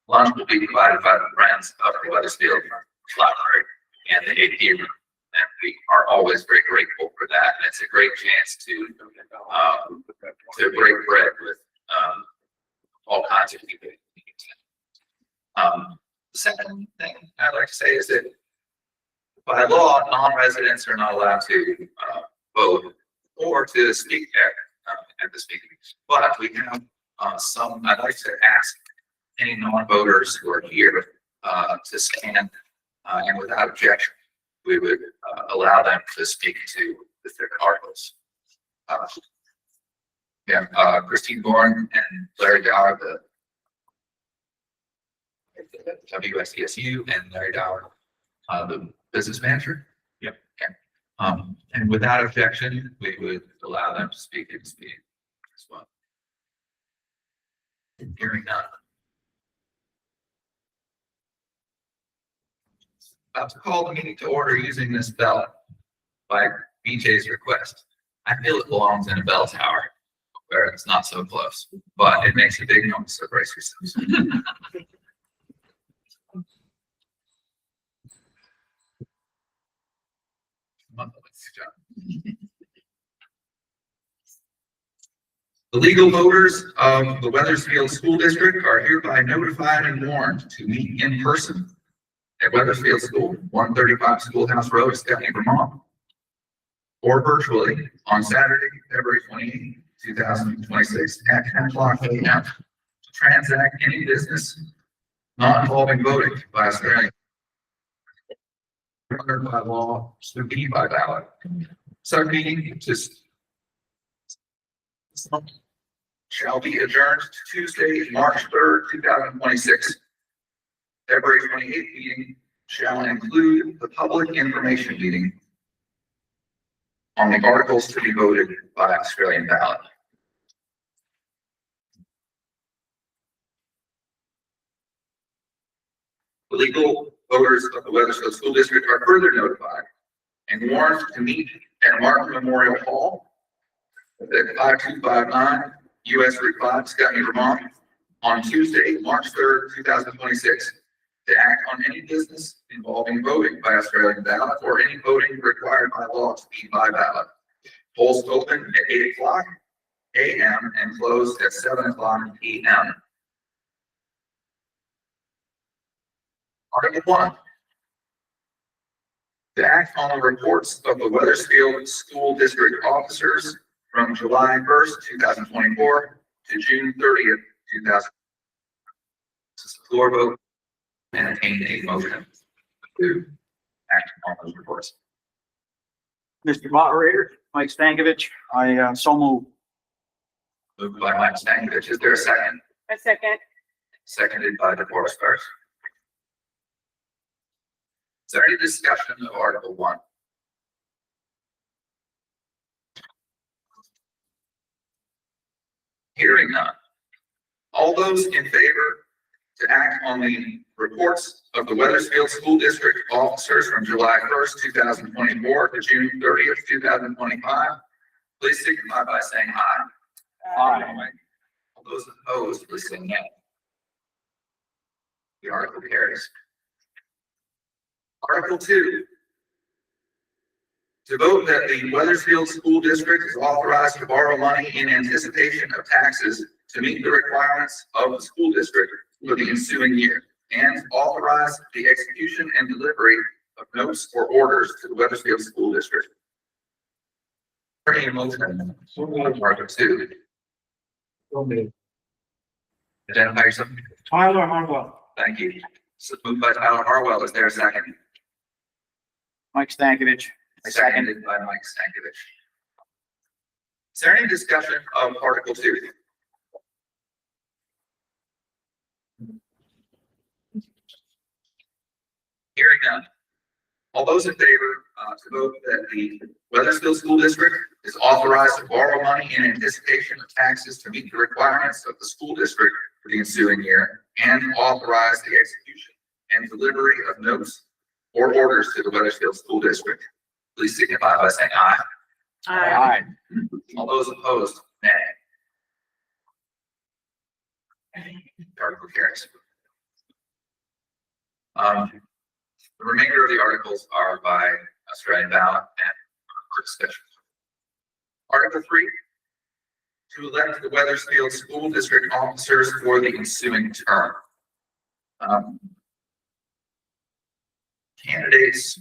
Lunch will be provided by the Friends of the Weathersfield Library and the AP room. And we are always very grateful for that. And it's a great chance to break bread with all kinds of people. The second thing I'd like to say is that by law, non-residents are not allowed to vote or to speak at the speaking. But we have I'd like to ask any non-voters who are here to stand, and without objection, we would allow them to speak to the different articles. Christine Bourne and Larry Dower, the WSDSU, and Larry Dower, the business manager. Yep. Okay. And without objection, we would allow them to speak at this meeting as well. Hearing none. About to call the meeting to order using this bell by BJ's request. I feel it belongs in a bell tower where it's not so close, but it makes a big noise, so brace yourselves. The legal voters of the Weathersfield School District are hereby notified and warned to meet in person at Weathersfield School, 135 Schoolhouse Road, Stepney, Vermont, or virtually on Saturday, February 28, 2026 at 10 o'clock a.m. to transact any business not involving voting by Australian by law to be by ballot. Such meeting shall be adjourned to Tuesday, March 3rd, 2026. February 28th meeting shall include the public information meeting on the articles to be voted by Australian ballot. The legal voters of the Weathersfield School District are further notified and warned to meet at Martin Memorial Hall at 5259 US Route 5, Stepney, Vermont, on Tuesday, March 3rd, 2026, to act on any business involving voting by Australian ballot or any voting required by law to be by ballot. Polls open at 8 o'clock a.m. and closed at 7 o'clock p.m. Article 1. To act on the reports of the Weathersfield School District officers from July 1st, 2024 to June 30th, 2000. This is the floor vote. Entertain a motion to act on those reports. Mr. Moderator, Mike Stankovich, I so move. Moved by Mike Stankovich. Is there a second? A second. Seconded by DeForest first. Is there any discussion of Article 1? Hearing none. All those in favor to act on the reports of the Weathersfield School District officers from July 1st, 2024 to June 30th, 2025, please signify by saying aye. Aye. All those opposed, please say nay. The article carries. Article 2. To vote that the Weathersfield School District is authorized to borrow money in anticipation of taxes to meet the requirements of the school district for the ensuing year, and authorize the execution and delivery of notes or orders to the Weathersfield School District. Any motion? Article 2. Identify yourself. Tyler Harwell. Thank you. So moved by Tyler Harwell. Is there a second? Mike Stankovich. Seconded by Mike Stankovich. Is there any discussion of Article 2? Hearing none. All those in favor to vote that the Weathersfield School District is authorized to borrow money in anticipation of taxes to meet the requirements of the school district for the ensuing year, and authorize the execution and delivery of notes or orders to the Weathersfield School District, please signify by saying aye. Aye. All those opposed, nay. article carries. The remainder of the articles are by Australian ballot and for discussion. Article 3, to elect the Weathersfield School District officers for the ensuing term. Candidates.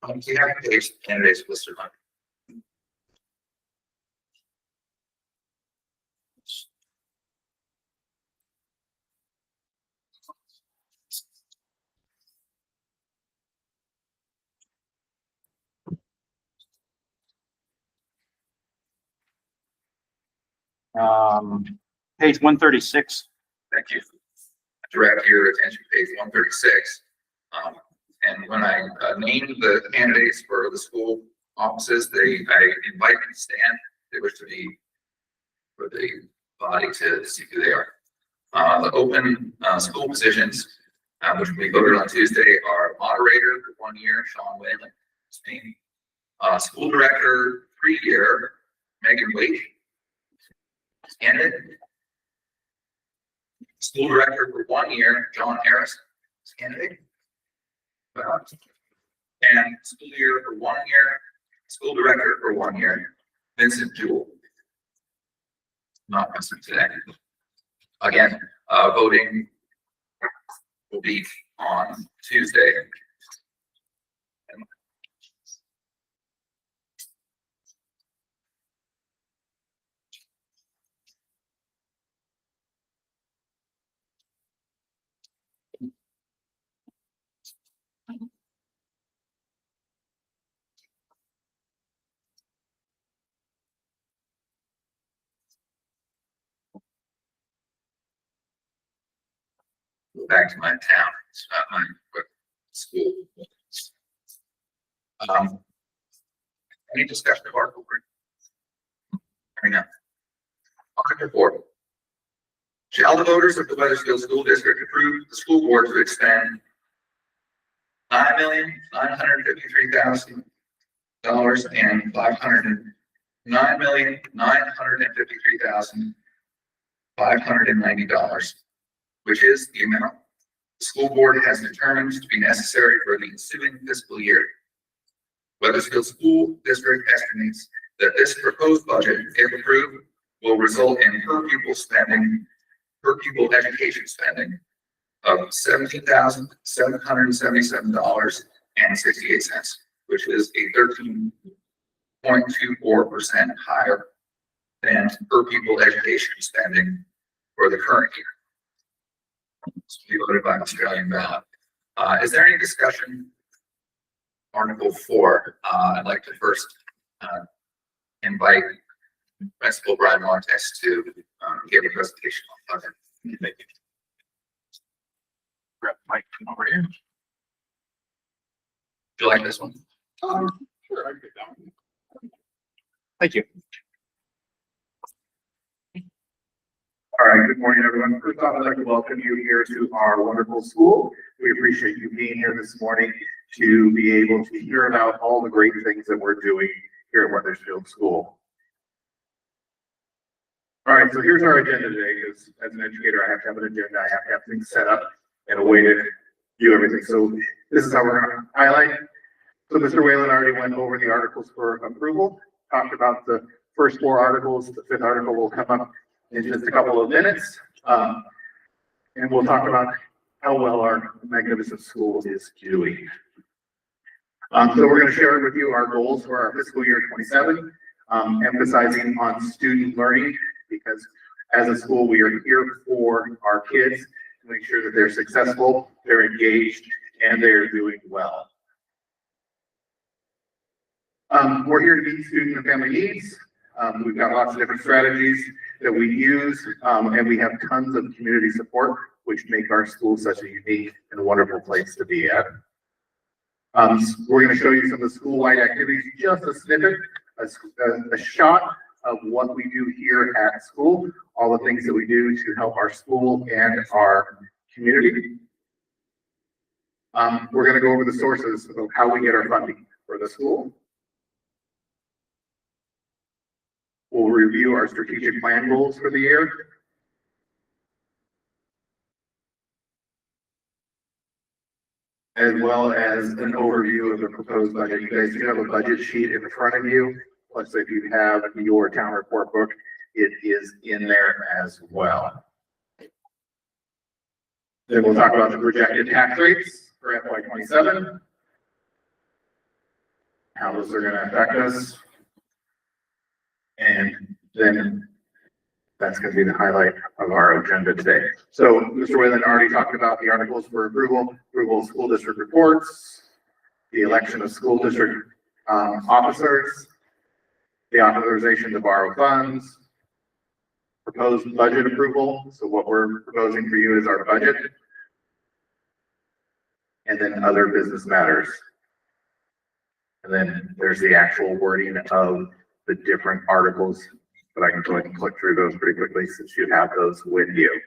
Do you have a page of candidates listed on? Page 136. Thank you. Direct your attention to page 136. And when I named the candidates for the school offices, I invite them to stand. They wish to be for the body to see who they are. The open school positions, which we voted on Tuesday, are moderator for 1 year, Sean Whalen, Spain. School director, 3-year, Megan Waite. Candidate. School director for 1 year, John Harris, candidate. And school year for 1 year, school director for 1 year, Vincent Jewell. Not present today. Again, voting will be on Tuesday. Go back to my town. It's not my school. Any discussion of Article 3? Right now. Article 4. Shall the voters of the Weathersfield School District approve the school board to expend $9,953,000 and $509,953,590, which is the amount the school board has determined to be necessary for the ensuing fiscal year. Weathersfield School District estimates that this proposed budget, if approved, will result in per pupil education spending of $17,777.68, which is a 13.24% higher than per pupil education spending for the current year. It's to be voted by Australian ballot. Is there any discussion? Article 4. I'd like to first invite Principal Brian Montes to give a presentation on budget. Thank you. Grab Mike over here. Do you like this one? Sure, I can get that one. Thank you. All right, good morning, everyone. First off, I'd like to welcome you here to our wonderful school. We appreciate you being here this morning to be able to hear about all the great things that we're doing here at Weathersfield School. All right, so here's our agenda today. As an educator, I have to have an agenda. I have to have things set up and a way to do everything. So this is how we're going to highlight. So Mr. Whalen already went over the articles for approval, talked about the first 4 articles. The 5th article will come up in just a couple of minutes. And we'll talk about how well our magnificent school is doing. So we're going to share with you our goals for our fiscal year 27, emphasizing on student learning, because as a school, we are here for our kids to make sure that they're successful, they're engaged, and they're doing well. We're here to meet student and family needs. We've got lots of different strategies that we use, and we have tons of community support, which make our school such a unique and wonderful place to be at. We're going to show you some of the school-wide activities, just a snippet, a shot of what we do here at school, all the things that we do to help our school and our community. We're going to go over the sources of how we get our funding for the school. We'll review our strategic plan goals for the year. As well as an overview of the proposed budget. You guys do have a budget sheet in front of you. Plus, if you have your town report book, it is in there as well. Then we'll talk about the projected tax rates for FY 27. How those are going to affect us. And then that's going to be the highlight of our agenda today. So Mr. Whalen already talked about the articles for approval of school district reports, the election of school district officers, the authorization to borrow funds, proposed budget approval. So what we're proposing for you is our budget. And then other business matters. And then there's the actual wording of the different articles, but I can go ahead and click through those pretty quickly since you have those with you.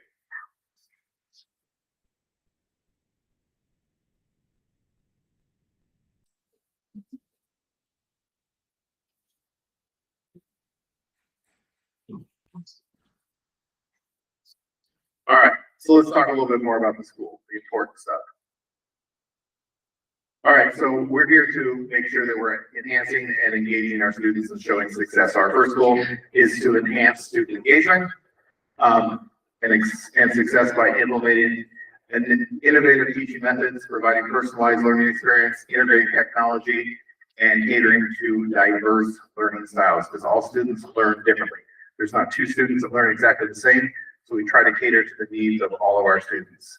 All right, so let's talk a little bit more about the school, the important stuff. All right, so we're here to make sure that we're enhancing and engaging our students and showing success. Our first goal is to enhance student engagement and success by implementing innovative teaching methods, providing personalized learning experience, integrating technology, and catering to diverse learning styles, because all students learn differently. There's not two students that learn exactly the same, so we try to cater to the needs of all of our students.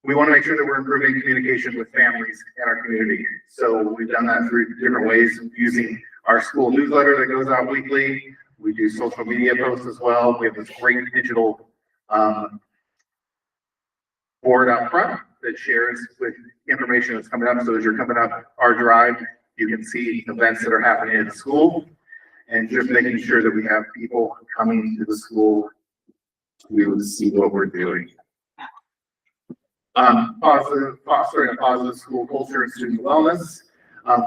We want to make sure that we're improving communication with families and our community. So we've done that through different ways, using our school newsletter that goes out weekly. We do social media posts as well. We have this great digital board out front that shares with information that's coming up. So as you're coming up our drive, you can see events that are happening at the school, and just making sure that we have people coming to the school to be able to see what we're doing. Fostering a positive school culture and student wellness,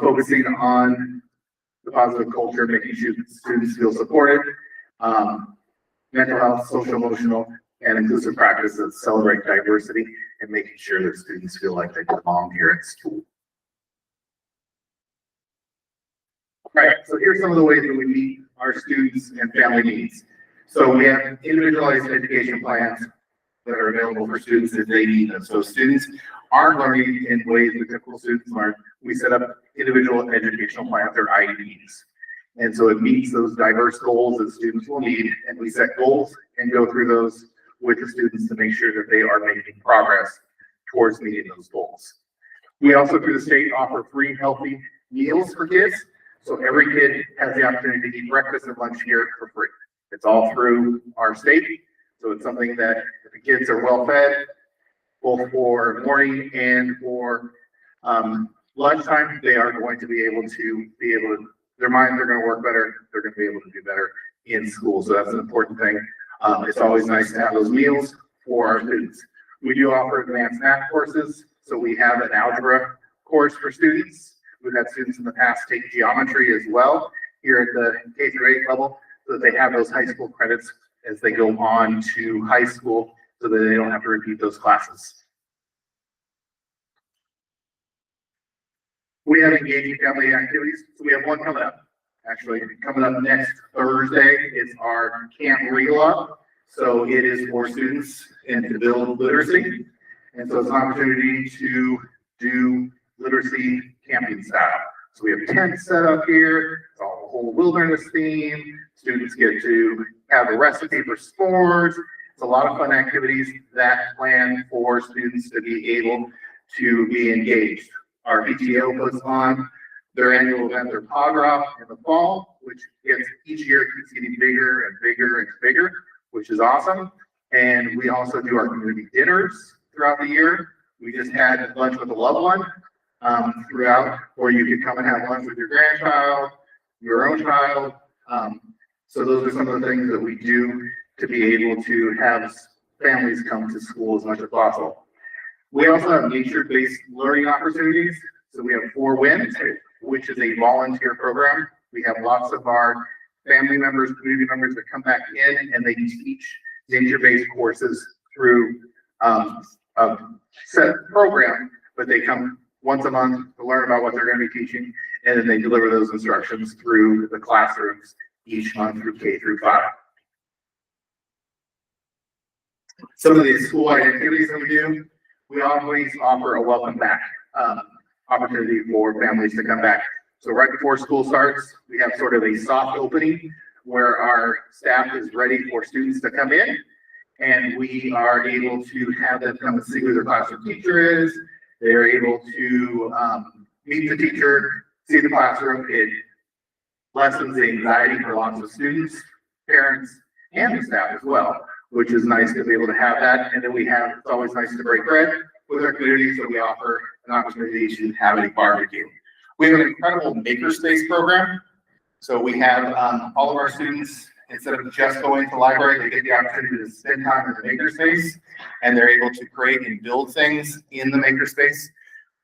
focusing on the positive culture, making sure students feel supported, mental health, social, emotional, and inclusive practices, celebrate diversity, and making sure that students feel like they belong here at school. All right, so here's some of the ways that we meet our students and family needs. So we have individualized education plans that are available for students if they need them. So students aren't learning in ways that typical students learn. We set up individual educational plans or IEPs. And so it meets those diverse goals that students will need, and we set goals and go through those with the students to make sure that they are making progress towards meeting those goals. We also, through the state, offer free healthy meals for kids. So every kid has the opportunity to eat breakfast and lunch here for free. It's all through our state. So it's something that if the kids are well fed, both for morning and for lunchtime, they are going to be able to, their minds are going to work better. They're going to be able to do better in school. So that's an important thing. It's always nice to have those meals for our students. We do offer advanced math courses. So we have an algebra course for students. We've had students in the past take geometry as well here at the K-8 level, so that they have those high school credits as they go on to high school, so that they don't have to repeat those classes. We have engaging family activities. So we have one coming up. Actually, coming up next Thursday is our Camp Reload. So it is for students and to build literacy. And so it's an opportunity to do literacy camping style. So we have tents set up here. It's all a whole wilderness theme. Students get to have a recipe for s'mores. It's a lot of fun activities that plan for students to be able to be engaged. Our PTO puts on their annual event, their Pod Drop, in the fall, which gets each year keeps getting bigger and bigger and bigger, which is awesome. And we also do our community dinners throughout the year. We just had lunch with a loved one throughout, where you could come and have lunch with your grandchild, your own child. So those are some of the things that we do to be able to have families come to school as much as possible. We also have nature-based learning opportunities. So we have 4 Winds, which is a volunteer program We have lots of our family members, community members that come back in and they teach nature-based courses through a set program, but they come once a month to learn about what they're going to be teaching, and then they deliver those instructions through the classrooms each month through K through 5. Some of the school-wide activities that we do, we always offer a welcome back opportunity for families to come back. So right before school starts, we have sort of a soft opening where our staff is ready for students to come in, and we are able to have them come and see who their classroom teacher is. They're able to meet the teacher, see the classroom. It lessens the anxiety for lots of students, parents, and the staff as well, which is nice to be able to have that. And then it's always nice to break bread with our community, so we offer an opportunity to have a barbecue. We have an incredible makerspace program. So we have all of our students, instead of just going to the library, they get the opportunity to spend time in the makerspace, and they're able to create and build things in the makerspace.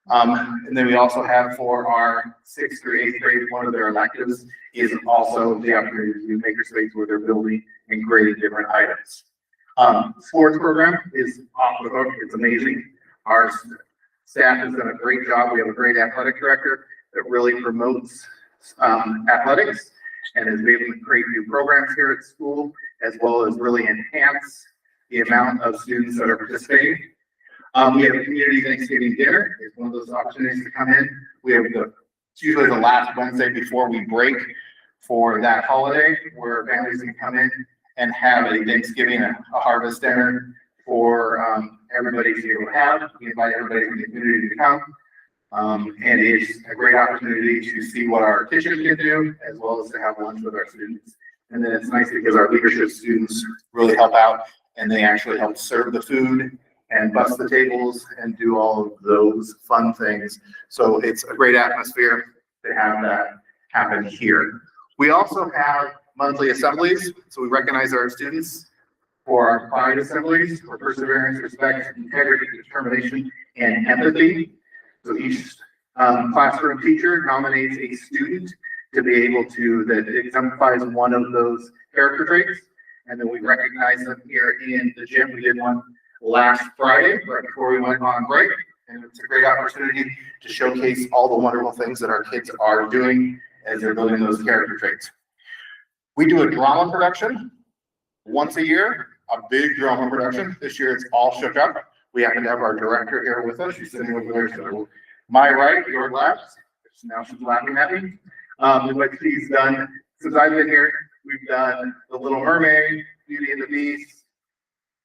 And then we also have for our 6th through 8th grade, one of their electives is also the opportunity to do makerspace where they're building and creating different items. Sports program is off the hook. It's amazing. Our staff has done a great job. We have a great athletic director that really promotes athletics and is able to create new programs here at school, as well as really enhance the amount of students that are participating. We have a community Thanksgiving dinner. It's one of those opportunities to come in. It's usually the last Wednesday before we break for that holiday, where families can come in and have a Thanksgiving, a harvest dinner for everybody to be able to have. We invite everybody in the community to come. And it's a great opportunity to see what our kitchen can do, as well as to have lunch with our students. And then it's nice because our leadership students really help out, and they actually help serve the food and bust the tables and do all of those fun things. So it's a great atmosphere to have that happen here. We also have monthly assemblies. So we recognize our students for our pride assemblies, for perseverance, respect, integrity, determination, and empathy. So each classroom teacher nominates a student to be able to, that exemplifies one of those character traits. And then we recognize them here in the gym. We did one last Friday, right before we went on break. And it's a great opportunity to showcase all the wonderful things that our kids are doing as they're building those character traits. We do a drama production once a year, a big drama production. This year it's all shook up. We happen to have our director here with us. She's sitting over there, so my right, your left. Now she's laughing at me. What she's done since I've been here, we've done The Little Mermaid, Beauty and the Beast,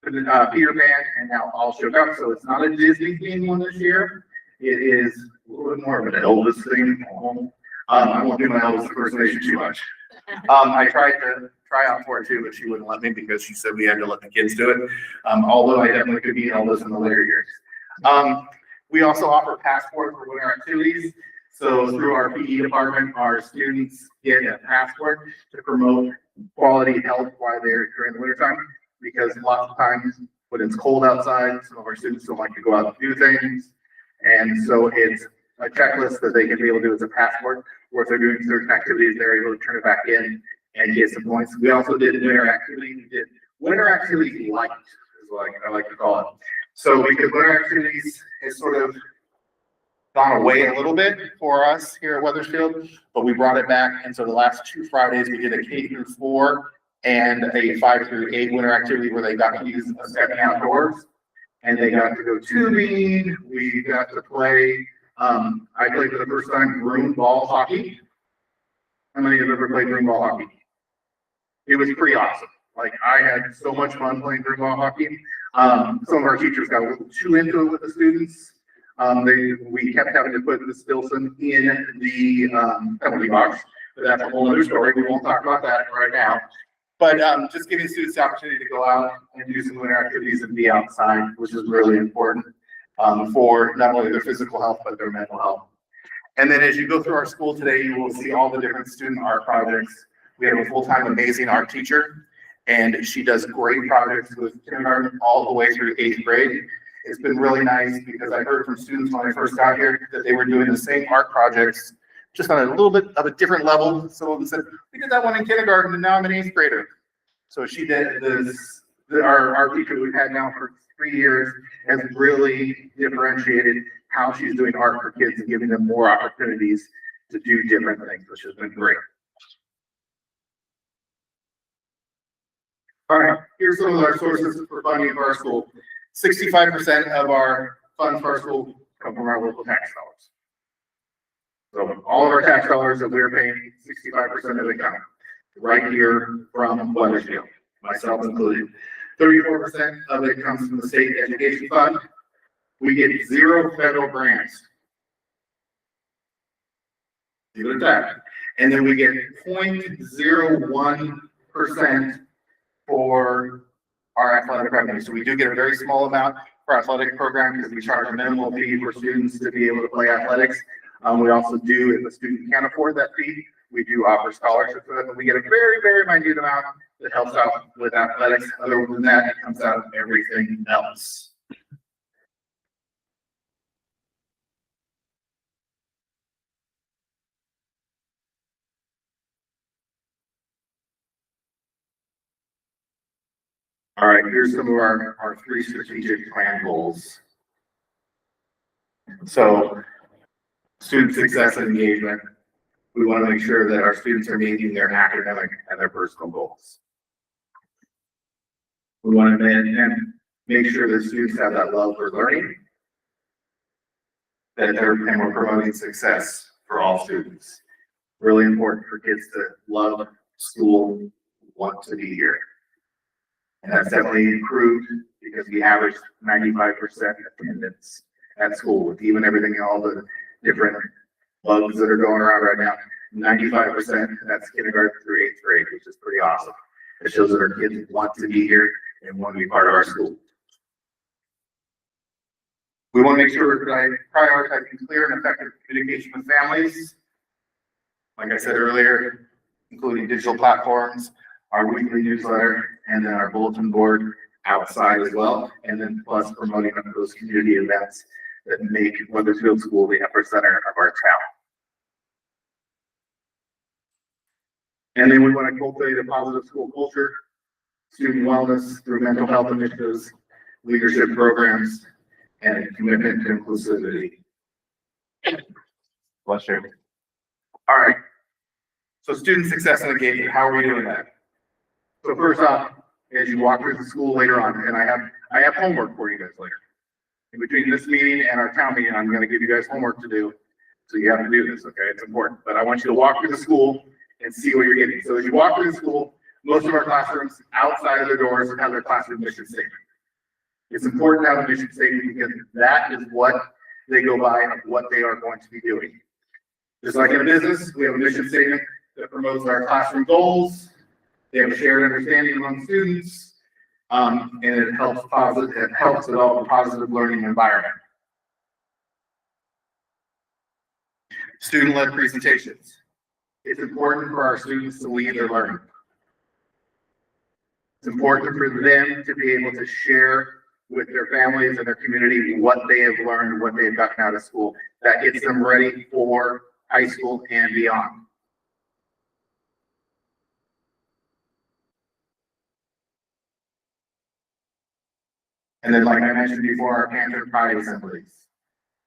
Peter Pan, and now All Shook Up. So it's not a Disney themed one this year. It is a little bit more of an Elvis thing. I won't do my Elvis impersonation too much. I tried to try out for it too, but she wouldn't let me because she said we had to let the kids do it. Although I definitely could be Elvis in the later years. We also offer passport for winter activities. So through our PE department, our students get a passport to promote quality health while they're during the wintertime, because lots of times when it's cold outside, some of our students don't like to go out and do things. And so it's a checklist that they can be able to do as a passport, or if they're doing certain activities, they're able to turn it back in and get some points. We also did winter activities. We did winter activities light, is what I like to call it. So because winter activities is sort of gone away a little bit for us here at Weathersfield, but we brought it back. And so the last 2 Fridays, we did a K through 4 and a 5 through 8 winter activity where they got to use a second outdoors, and they got to go tubing. We got to play, I played for the first time broom ball hockey. How many have ever played broom ball hockey? It was pretty awesome. Like, I had so much fun playing broom ball hockey. Some of our teachers got a little too into it with the students. We kept having to put the Stilson in the penalty box, but that's a whole other story. We won't talk about that right now. But just giving students the opportunity to go out and do some winter activities and be outside, which is really important for not only their physical health, but their mental health. And then as you go through our school today, you will see all the different student art projects. We have a full-time amazing art teacher, and she does great projects with kindergarten all the way through 8th grade. It's been really nice because I heard from students when I first got here that they were doing the same art projects just on a little bit of a different level. Some of them said, we did that one in kindergarten and now I'm an 8th grader. So she did this, our teacher we've had now for 3 years has really differentiated how she's doing art for kids and giving them more opportunities to do different things, which has been great. All right, here's some of our sources for funding for our school. 65% of our funds for our school come from our local tax dollars. So all of our tax dollars that we're paying, 65% of it come right here from Weathersfield, myself included. 34% of it comes from the state education fund. We get 0 federal grants. Leave it at that. And then we get 0.01% for our athletic revenue. So we do get a very small amount for athletic program because we charge a minimal fee for students to be able to play athletics. We also do, if a student can't afford that fee, we do offer scholarships for them, and we get a very, very minute amount that helps out with athletics. Other than that, it comes out of everything else. All right, here's some of our 3 strategic plan goals. So, student success and engagement. We want to make sure that our students are meeting their academic and their personal goals. We want to make sure that students have that love for learning, and we're promoting success for all students. Really important for kids to love school, want to be here. And that's definitely improved because we averaged 95% attendance at school with even everything, all the different bugs that are going around right now. 95%, that's kindergarten through 8th grade, which is pretty awesome. It shows that our kids want to be here and want to be part of our school. We want to make sure that I prioritize clear and effective communication with families. Like I said earlier, including digital platforms, our weekly newsletter, and then our bulletin board outside as well. And then plus promoting those community events that make Weathersfield School the epicenter of our town. And then we want to cultivate a positive school culture, student wellness through mental health initiatives, leadership programs, and a commitment to inclusivity. Bless you. All right. So student success and engagement, how are we doing that? So first off, as you walk through the school later on, and I have homework for you guys later. In between this meeting and our town meeting, I'm going to give you guys homework to do. So you have to do this, okay? It's important. But I want you to walk through the school and see what you're getting. So as you walk through the school, most of our classrooms outside of their doors have their classroom mission statement. It's important to have a mission statement because that is what they go by of what they are going to be doing. Just like in a business, we have a mission statement that promotes our classroom goals. They have a shared understanding among students, and it helps develop a positive learning environment. Student-led presentations. It's important for our students to lead their learning. It's important for them to be able to share with their families and their community what they have learned, what they've gotten out of school. That gets them ready for high school and beyond. And then, like I mentioned before, our Panther Pride assemblies.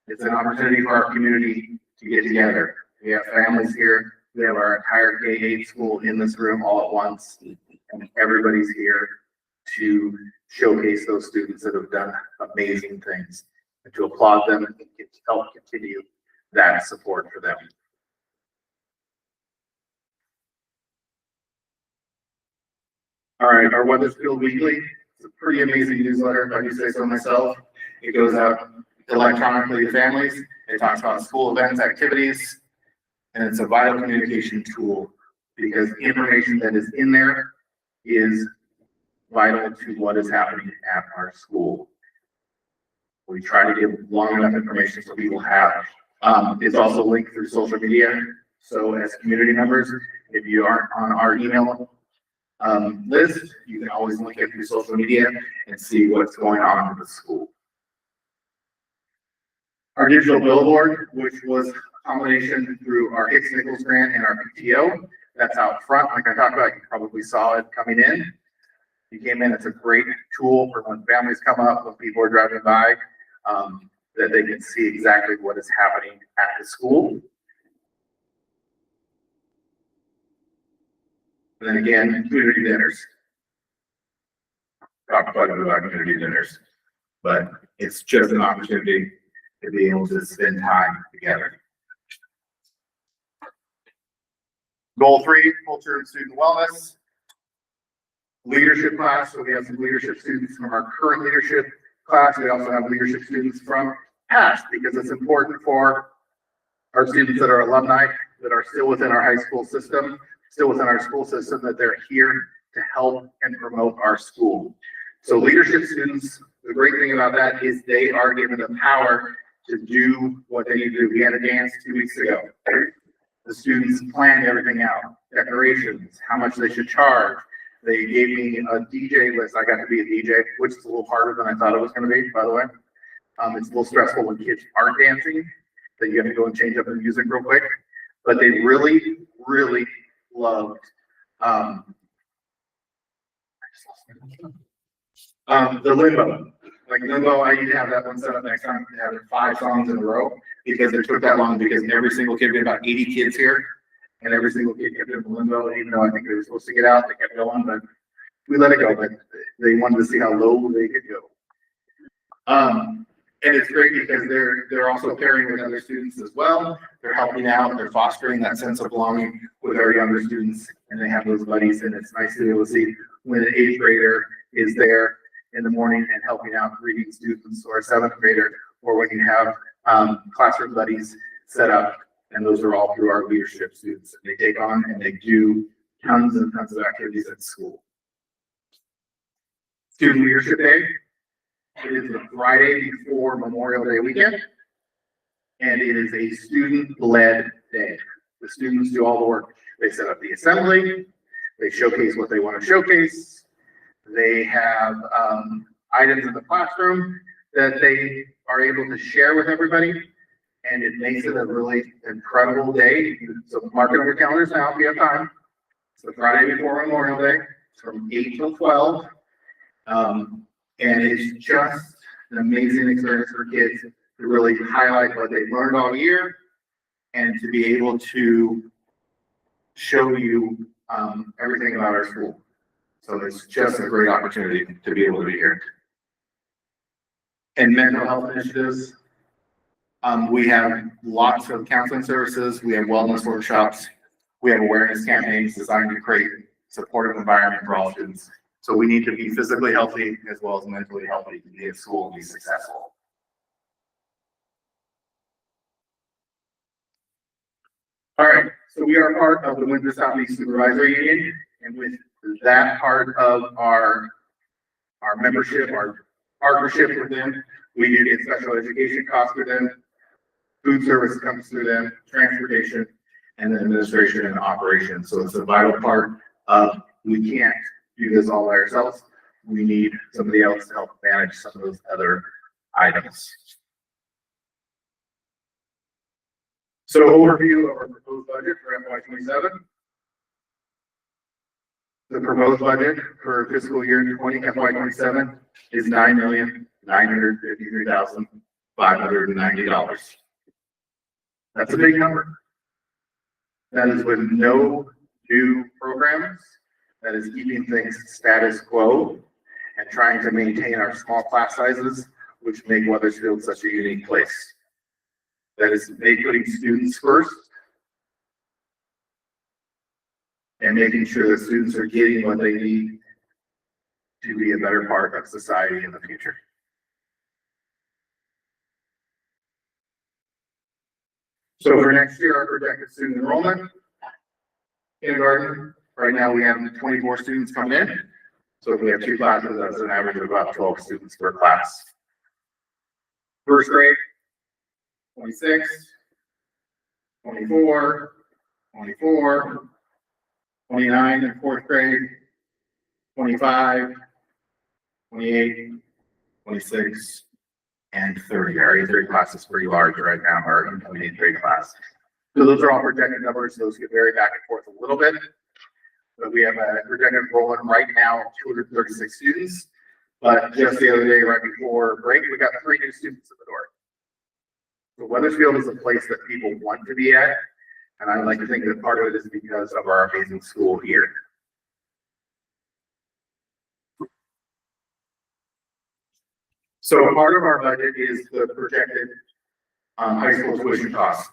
It's an opportunity for our community to get together. We have families here. We have our entire K-8 school in this room all at once. And everybody's here to showcase those students that have done amazing things and to applaud them and help continue that support for them. All right, our Weathersfield Weekly. It's a pretty amazing newsletter, if I do say so myself. It goes out electronically to families. It talks about school events, activities, and it's a vital communication tool because information that is in there is vital to what is happening at our school. We try to give long enough information so people have. It's also linked through social media. So as community members, if you aren't on our email list, you can always link it through social media and see what's going on with the school. Our digital billboard, which was combination through our Hicks Nichols grant and our PTO. That's out front, like I talked about, you probably saw it coming in. You came in, it's a great tool for when families come up, when people are driving by, that they can see exactly what is happening at the school. And then again, community dinners. Talk quite a bit about community dinners, but it's just an opportunity to be able to spend time together. Goal 3, culture and student wellness. Leadership class, so we have some leadership students from our current leadership class. We also have leadership students from past, because it's important for our students that are alumni, that are still within our high school system, still within our school system, that they're here to help and promote our school. So leadership students, the great thing about that is they are given the power to do what they need to do. We had a dance 2 weeks ago. The students planned everything out, decorations, how much they should charge. They gave me a DJ list. I got to be a DJ, which is a little harder than I thought it was going to be, by the way. It's a little stressful when kids aren't dancing, that you have to go and change up the music real quick. But they really, really loved the limbo. Like limbo, I need to have that one set up next time to have 5 songs in a row, because it took that long, because every single kid, we had about 80 kids here, and every single kid kept in the limbo, even though I think they were supposed to get out, they kept going, but we let it go, but they wanted to see how low they could go. And it's great because they're also pairing with other students as well. They're helping out, they're fostering that sense of belonging with our younger students, and they have those buddies, and it's nice to be able to see when an 8th grader is there in the morning and helping out reading students, or a 7th grader, or when you have classroom buddies set up, and those are all through our leadership students. And they take on and they do tons and tons of activities at school. Student Leadership Day. It is the Friday before Memorial Day weekend, and it is a student-led day. The students do all the work. They set up the assembly, they showcase what they want to showcase, they have items in the classroom that they are able to share with everybody, and it makes it a really incredible day. So mark it on your calendars now if you have time. It's the Friday before Memorial Day. It's from 8 till 12. And it's just an amazing experience for kids to really highlight what they've learned all year, and to be able to show you everything about our school. So it's just a great opportunity to be able to be here. And mental health initiatives. We have lots of counseling services. We have wellness workshops. We have awareness campaigns designed to create a supportive environment for all students. So we need to be physically healthy as well as mentally healthy to be at school and be successful. All right, so we are part of the Winter Southeast Supervisory Union, and with that part of our membership, our partnership with them, we do get special education costs for them, food service comes through them, transportation, and then administration and operations. So it's a vital part of, we can't do this all by ourselves. We need somebody else to help manage some of those other items. So overview of our proposed budget for FY27. The proposed budget for fiscal year FY27 is $9,953,590. That's a big number. That is with no new programs. That is keeping things status quo and trying to maintain our small class sizes, which make Weathersfield such a unique place. That is putting students first and making sure that students are getting what they need to be a better part of society in the future. So for next year, our projected student enrollment, kindergarten, right now we have 24 students coming in. So if we have 2 classes, that's an average of about 12 students per class. First grade, 26, 24, 24, 29 in 4th grade, 25, 28, 26, and 30. Our A3 class is pretty large right now, our incoming A3 class. So those are all projected numbers. Those could vary back and forth a little bit. But we have a projected enrollment right now of 236 students. But just the other day, right before break, we got 3 new students at the door. So Weathersfield is a place that people want to be at. And I like to think that part of it is because of our amazing school here. So part of our budget is the projected high school tuition costs.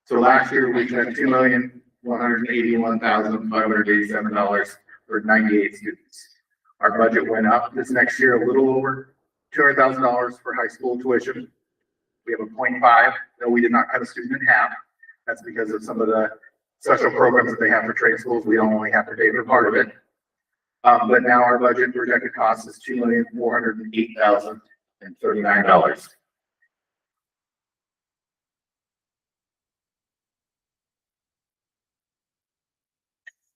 So last year we spent $2,181,587 for 98 students. Our budget went up this next year a little over $200,000 for high school tuition. We have a 0.5, though we did not cut a student in half. That's because of some of the special programs that they have for trade schools. We don't only have to pay for part of it. But now our budget projected cost is $2,408,039.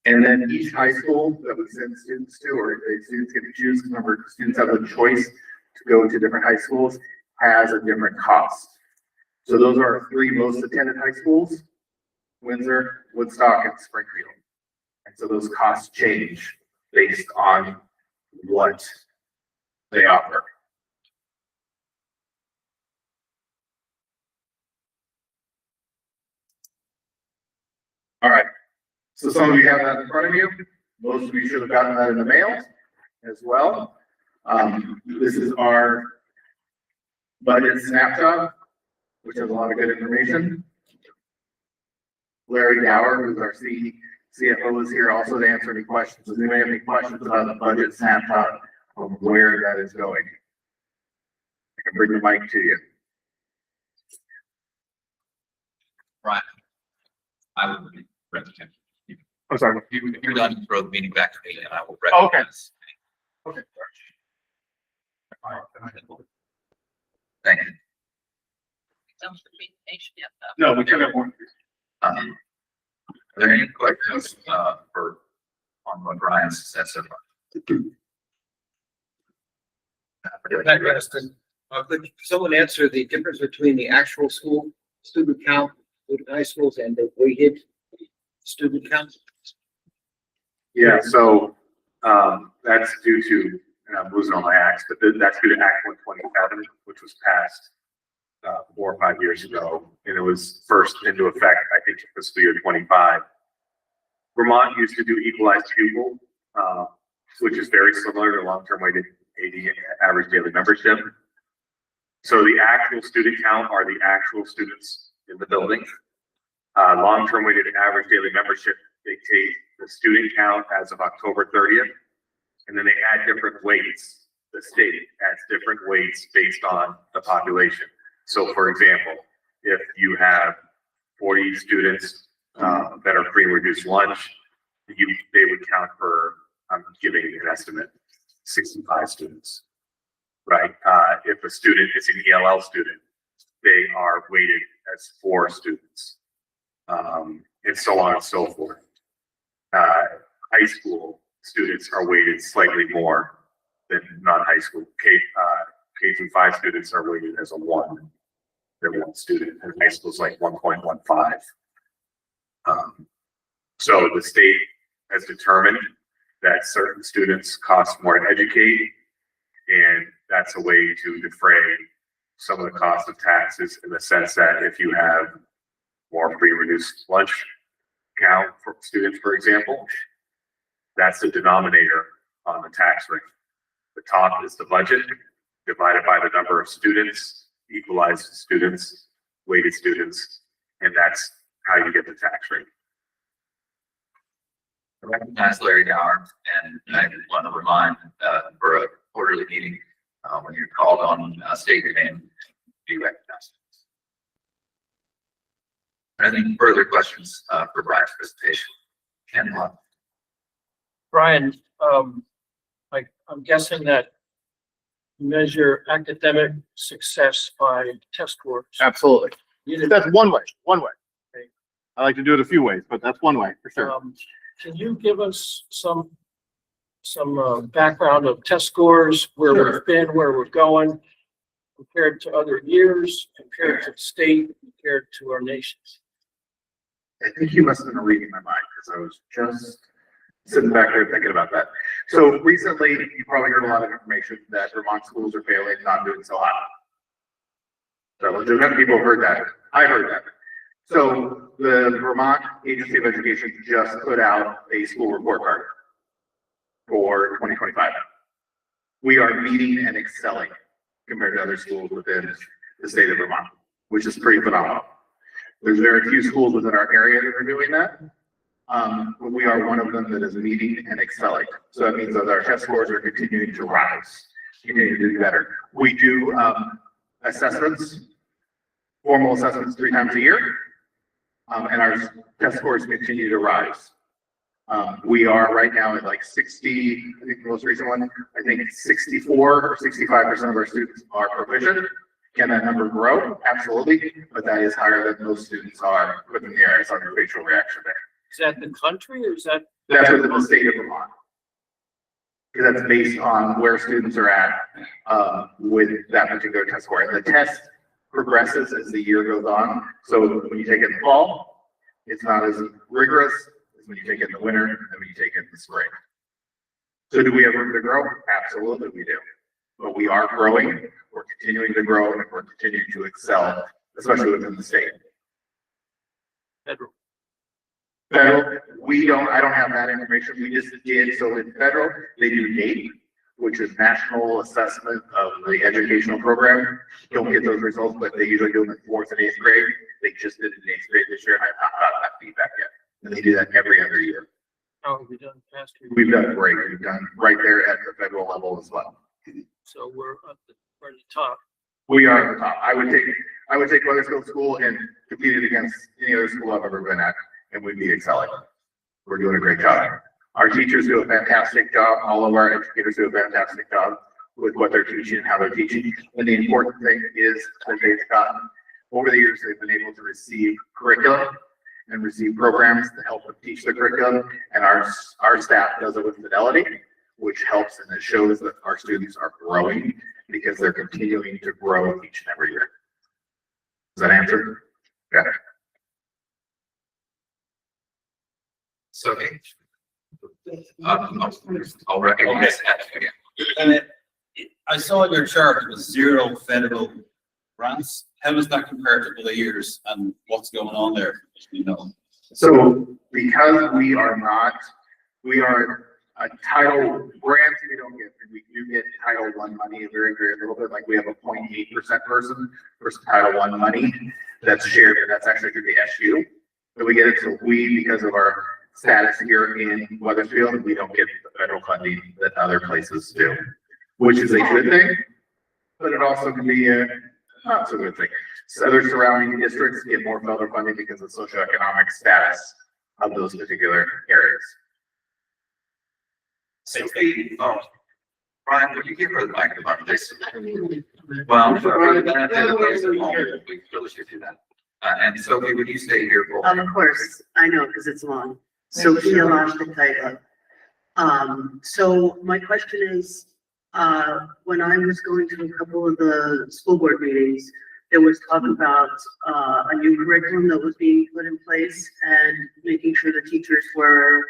And then each high school that we send students to, or if students get to choose, remember students have a choice to go to different high schools, has a different cost. So those are our 3 most attended high schools: Windsor, Woodstock, and Springfield. And so those costs change based on what they offer. All right. So some of you have that in front of you. Most of you should have gotten that in the mail as well. This is our budget snapshot, which has a lot of good information. Larry Gower, who's our CFO, is here also to answer any questions. Does anybody have any questions about the budget snapshot of where that is going? I can bring the mic to you. Brian, I will represent. I'm sorry. If you're done, throw the meeting back to me and I will. Oh, okay. recognize. Okay. Thank you. No, we took up one. Are there any questions, for, on what Brian said so far? Could someone answer the difference between the actual school student count, with high schools, and the weighted student count? Yeah, so, that's due to, and I'm losing all my acts, but that's due to Act 127, which was passed 4 or 5 years ago, and it was first into effect, I think, fiscal year 25. Vermont used to do equalized pupil, which is very similar to long-term weighted AD, average daily membership. So the actual student count are the actual students in the building. Long-term weighted average daily membership dictate the student count as of October 30th, and then they add different weights. The state adds different weights based on the population. So for example, if you have 40 students that are free and reduced lunch, they would count for, I'm giving an estimate, 65 students, right? If a student is an ELL student, they are weighted as 4 students, and so on and so forth. High school students are weighted slightly more than non-high school. K-5 students are weighted as a 1. They're 1 student, and high school is like 1.15. So the state has determined that certain students cost more to educate, and that's a way to defray some of the cost of taxes, in the sense that if you have more free reduced lunch count for students, for example, that's the denominator on the tax rate. The top is the budget divided by the number of students, equalized students, weighted students, and that's how you get the tax rate. I recognize Larry Gower, and I want to remind, for a quarterly meeting, when you're called on, state your name, be recognized. Any further questions, for Brian's presentation? Ken Lund. Brian, I'm guessing that you measure academic success by test scores. Absolutely. You did- That's one way. I like to do it a few ways, but that's one way for sure. Can you give us some background of test scores, where Sure. we've been, where we're going? compared to other years, compared to the state, compared to our nations? I think you must have been reading my mind because I was just sitting back there thinking about that. So recently, you probably heard a lot of information that Vermont schools are failing, not doing so hot. So legitimate people have heard that. I heard that. So the Vermont Agency of Education just put out a school report card for 2025. We are meeting and excelling compared to other schools within the state of Vermont, which is pretty phenomenal. There's very few schools within our area that are doing that. But we are one of them that is meeting and excelling. So that means that our test scores are continuing to rise, continuing to do better. We do assessments, formal assessments 3 times a year. And our test scores continue to rise. We are right now at like 60, I think the most recent one, I think 64 or 65% of our students are proficient. Can that number grow? Absolutely, but that is higher than most students are within the area. I saw your facial reaction there. Is that the country or is that? That's within the state of Vermont. Because that's based on where students are at with that particular test score. And the test progresses as the year goes on. So when you take it in the fall, it's not as rigorous as when you take it in the winter and when you take it in the spring. So do we have room to grow? Absolutely we do. But we are growing, we're continuing to grow, and we're continuing to excel, especially within the state. Federal. Federal, I don't have that information. We just did, so in federal, they do NAEP, which is National Assessment of the Educational Program. Don't get those results, but they usually do them in 4th and 8th grade. They just did it in 8th grade this year, and I've not gotten that feedback yet. And they do that every other year. How have we done past year? We've done great. We've done right there at the federal level as well. So we're at the top. We are at the top. I would take Weathersfield School and compete it against any other school I've ever been at, and we'd be excelling. We're doing a great job. Our teachers do a fantastic job. All of our educators do a fantastic job with what they're teaching and how they're teaching. And the important thing is that they've gotten, over the years, they've been able to receive curriculum and receive programs to help them teach the curriculum. And our staff does it with fidelity, which helps and it shows that our students are growing because they're continuing to grow each and every year. Does that answer? Yeah. So, I'll recognize that again. And I saw in your chart, it was 0 federal grants. How does that compare to other years and what's going on there? You know, So because we are a title grant, we do get Title I money, a very, very little bit, like we have a 0.8% person for Title I money that's shared, and that's actually through the SU. But we get it, so because of our status here in Weathersfield, we don't get the federal funding that other places do, which is a good thing, but it also can be a not so good thing. So other surrounding districts get more federal funding because of socioeconomic status of those particular areas. Sophie, Brian, would you give her the microphone, please? Well, we really should do that. And Sophie, would you stay here for? Of course, I know, because it's long. Sophia Lashtaitla. So my question is, when I was going to a couple of the school board meetings, there was talk about a new curriculum that was being put in place and making sure the teachers were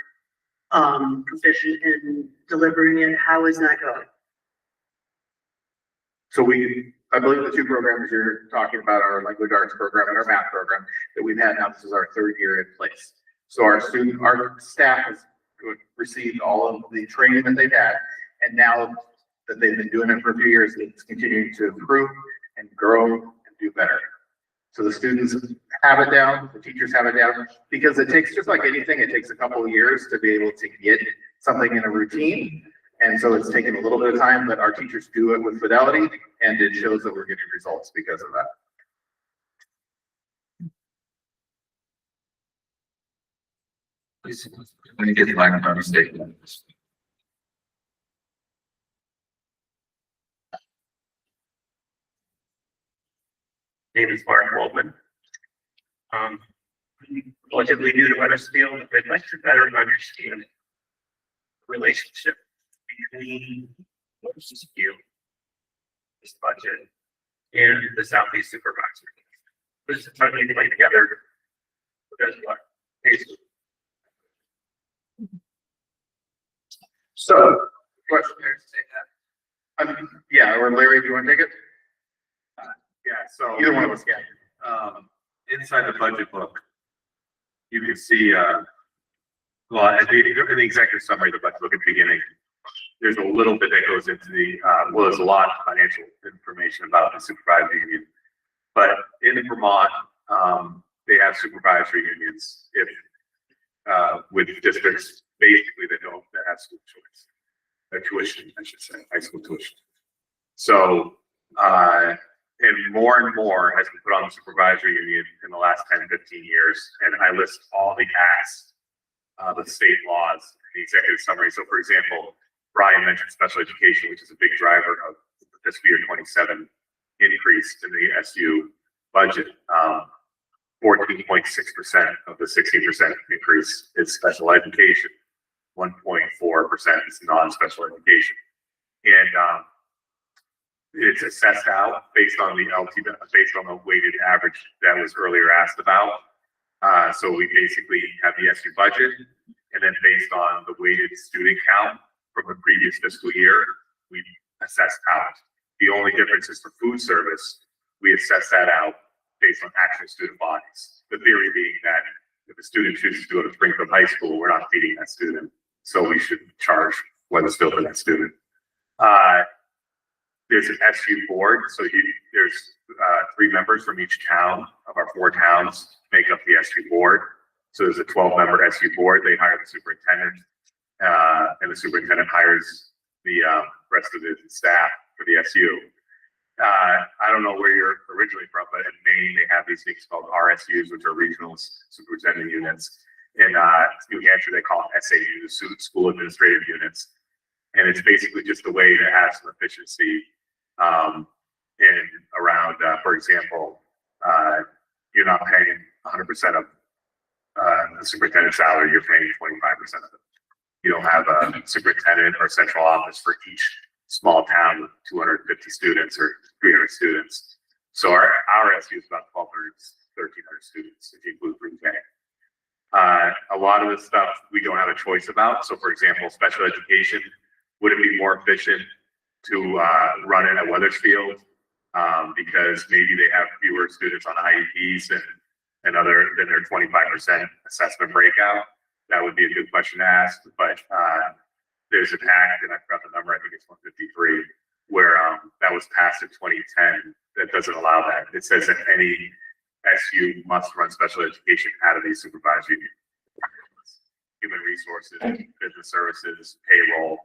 proficient in delivering it. How is that going? So I believe the 2 programs you're talking about are our language arts program and our math program that we've had now. This is our 3rd year in place. So our staff has received all of the training that they've had, and now that they've been doing it for a few years, it's continuing to improve and grow and do better. So the students have it down, the teachers have it down, because it takes, just like anything, it takes a couple of years to be able to get something in a routine. And so it's taken a little bit of time, but our teachers do it with fidelity, and it shows that we're getting results because of that. Please, let me get the microphone statement. Name is Mark Waldman. Relatively new to Weathersfield, I'd like to better understand the relationship between what you, this budget, and the Southeast Supervisor. This is putting anybody together. Because what? Basically, So, question there, say that. Yeah, or Larry, do you want to take it? Yeah, so. Either one of us can. Inside the budget book, you can see, well, in the executive summary of the budget book at the beginning, there's a little bit that goes into the, well, there's a lot of financial information about the supervisory union. But in Vermont, they have supervisory unions if, with districts basically that have school choice, tuition, I should say, high school tuition. So, and more has been put on the supervisory union in the last 10, 15 years. And I list all the acts, the state laws, the executive summary. So for example, Brian mentioned special education, which is a big driver of the fiscal year 27 increase in the SU budget. 14.6% of the 16% increase is special education. 1.4% is non-special education. And it's assessed out based on the based on the weighted average that was earlier asked about. So we basically have the SU budget, and then based on the weighted student count from the previous fiscal year, we assess out. The only difference is for food service, we assess that out based on actual student bodies. The theory being that if a student chooses to go to Springfield High School, we're not feeding that student, so we should charge Weathersfield for that student. There's an SU board, so there's 3 members from each town of our 4 towns make up the SU board. So there's a 12-member SU board. They hire the superintendent, and the superintendent hires the rest of the staff for the SU. I don't know where you're originally from, but in Maine, they have these things called RSUs, which are regional superintendent units. In New Hampshire, they call them SAUs, school administrative units. And it's basically just a way to have some efficiency in around, for example, you're not paying 100% of the superintendent's salary, you're paying 25% of it. You don't have a superintendent or central office for each small town with 250 students or 300 students. So our SU is about 1,200, 1,300 students if you include pre-K. A lot of the stuff we don't have a choice about. So for example, special education, would it be more efficient to run it at Weathersfield because maybe they have fewer students on IEPs than their 25% assessment breakout? That would be a good question to ask. But there's an act, and I forgot the number, I think it's 153, where that was passed in 2010 that doesn't allow that. It says that any SU must run special education out of these supervisory units. Human resources, business services, payroll,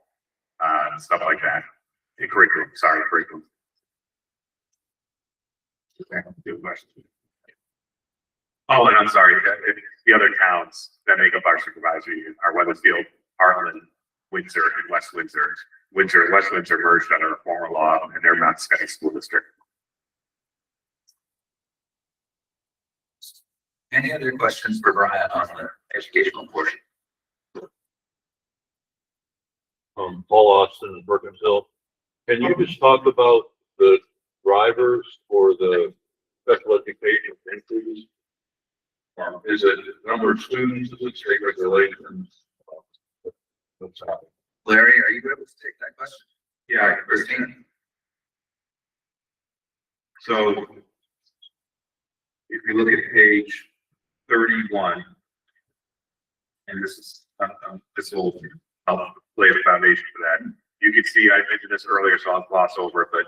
stuff like that. And curriculum. Good question. Oh, and I'm sorry, the other towns that make up our supervisory union are Weathersfield, Heartland, Windsor, and West Windsor. Windsor and West Windsor merged under a former law, and they're Mount Scotty School District. Any other questions for Brian on the educational portion? Paul Austin, Burkensville. Can you just talk about the drivers for the special education increase? Is it number of students? Is it state regulations? Larry, are you able to take that question? Yeah, Christina? so if you look at page 31, and this will help lay the foundation for that. You can see, I mentioned this earlier, so I'll gloss over it, but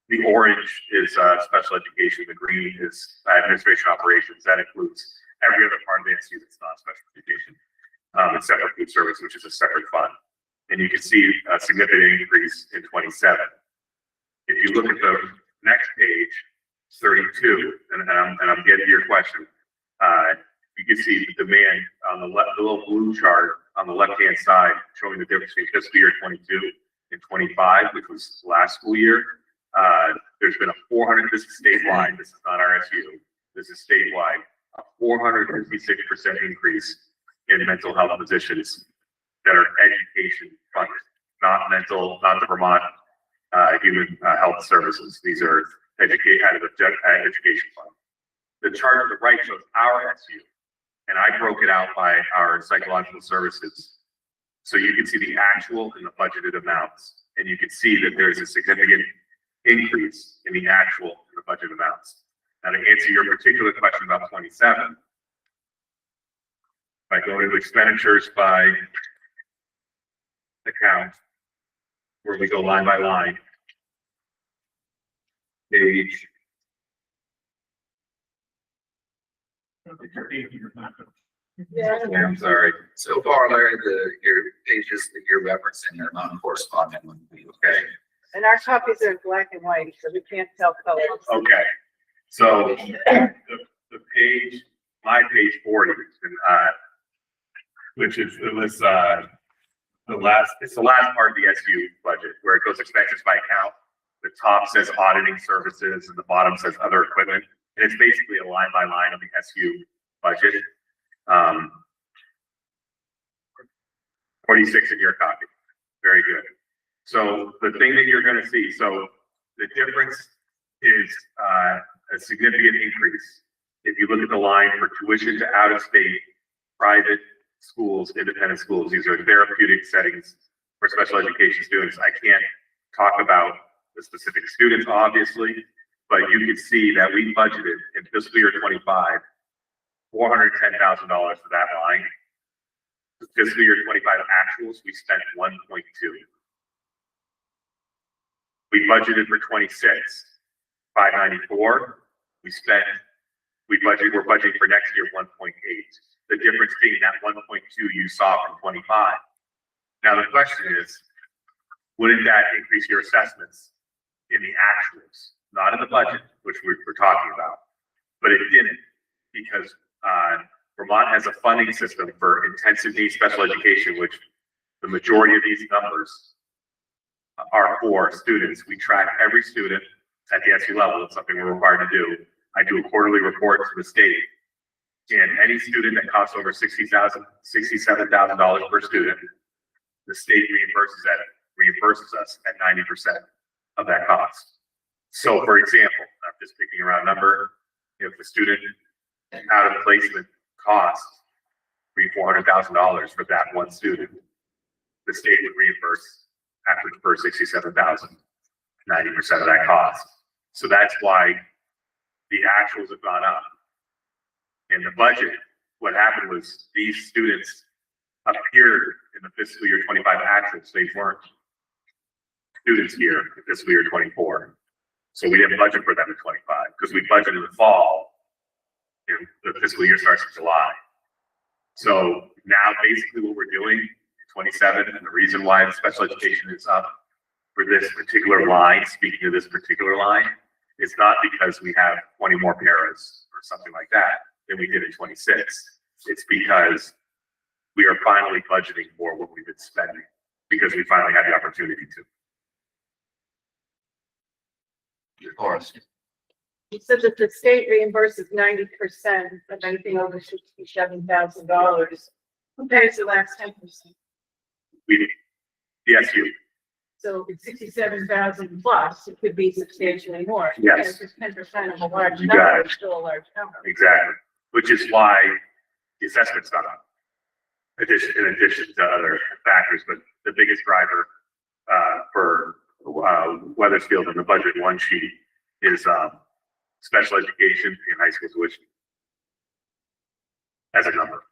the orange is special education, the green is administration operations. That includes every other part of the SU that's not special education, except for food service, which is a separate fund. And you can see a significant increase in 27. If you look at the next page, 32, and I'm getting to your question, you can see the demand on the left, the little blue chart on the left-hand side, showing the difference between fiscal year 22 and 25, which was last school year. There's been a 400, this is statewide, this is not RSU, this is statewide, a 456% increase in mental health positions that are education funded, not the Vermont Human Health Services. These are out of the education fund. The chart on the right shows our SU, and I broke it out by our psychological services. So you can see the actual and the budgeted amounts, and you can see that there's a significant increase in the actual and the budget amounts. Now, to answer your particular question about 27, if I go to expenditures by account, where we go line by line, page. I'm sorry. So far, Larry, your pages that you're referencing are non-corresponding with me, okay? And our copies are in black and white, so we can't tell colors. Okay, so the page, my page 40, which is, it's the last part of the SU budget, where it goes expenses by account. The top says auditing services and the bottom says other equipment. And it's basically a line by line of the SU budget. 46 in your copy. Very good. So the thing that you're going to see, so the difference is a significant increase. If you look at the line for tuition to out-of-state private schools, independent schools, these are therapeutic settings for special education students. I can't talk about the specific students, obviously, but you can see that we budgeted in fiscal year 25, $410,000 for that line. Fiscal year 25 actuals, we spent 1.2. We budgeted for 26, 594. We're budgeting for next year 1.8. The difference being that 1.2 you saw from 25. Now the question is, wouldn't that increase your assessments in the actuals, not in the budget, which we're talking about? But it didn't, because Vermont has a funding system for intensive needs special education, which the majority of these numbers are for students. We track every student at the SU level. It's something we're required to do. I do a quarterly report to the state, and any student that costs over $67,000 per student, the state reimburses us at 90% of that cost. So, for example, I'm just picking a round number. If the student out of placement costs $400,000 for that one student, the state would reimburse after the first 67,000, 90% of that cost. So that's why the actuals have gone up. In the budget, what happened was these students appeared in the fiscal year 25 actuals. They weren't students here in fiscal year 24. So we didn't budget for them in 25 because we budgeted in the fall. And the fiscal year starts in July. So now basically what we're doing in 27, and the reason why the special education is up for this particular line, speaking of this particular line, it's not because we have 20 more paras or something like that than we did in 26. It's because we are finally budgeting for what we've been spending because we finally had the opportunity to. Forrest. You said that the state reimburses 90% of anything over $67,000. Who pays the last 10%? The SU. So it's 67,000 plus, it could be substantially more. Yes. 10% of a large You number got it. is still a large number. Exactly. Which is why the assessment's gone up. In addition to other factors, but the biggest driver for Weathersfield in the budget one sheet is special education in high school tuition as a number.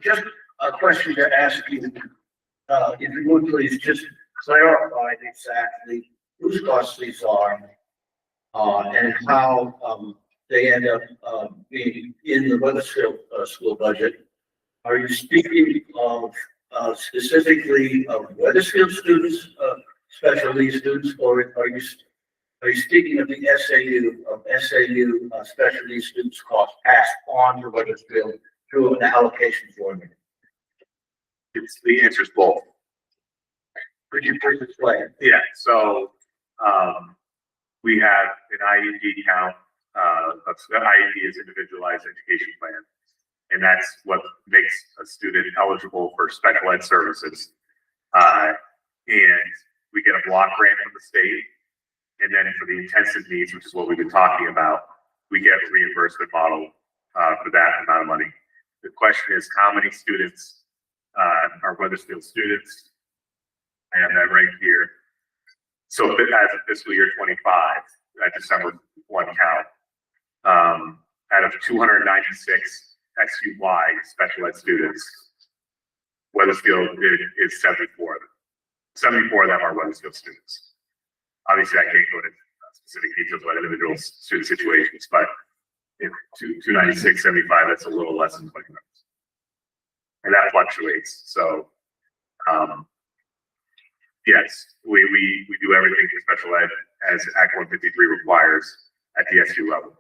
Just a question to ask you, if you would please just clarify exactly whose costs these are, and how, they end up, being in the Weathersfield, school budget. Are you speaking of, specifically of Weathersfield students, special needs students, or are you speaking of the SAU special needs students cost passed on to Weathersfield through an allocation formula? The answer is both. Could you please explain? Yeah, so we have an IEP count. The IEP is individualized education plan, And that's what makes a student eligible for special ed services. And we get a block grant from the state. And then for the intensive needs, which is what we've been talking about, we get a reimbursement model for that amount of money. The question is, how many students are Weathersfield students? I have that right here. So as of fiscal year 25, at December 1 count, out of 296 SUY special ed students, Weathersfield is 74 of them. 74 of them are Weathersfield students. Obviously, I can't go into specific details about individual student situations, but if 296, 75, that's a little less than 20 members. And that fluctuates. So, yes, we do everything for special ed as Act 153 requires at the SU level.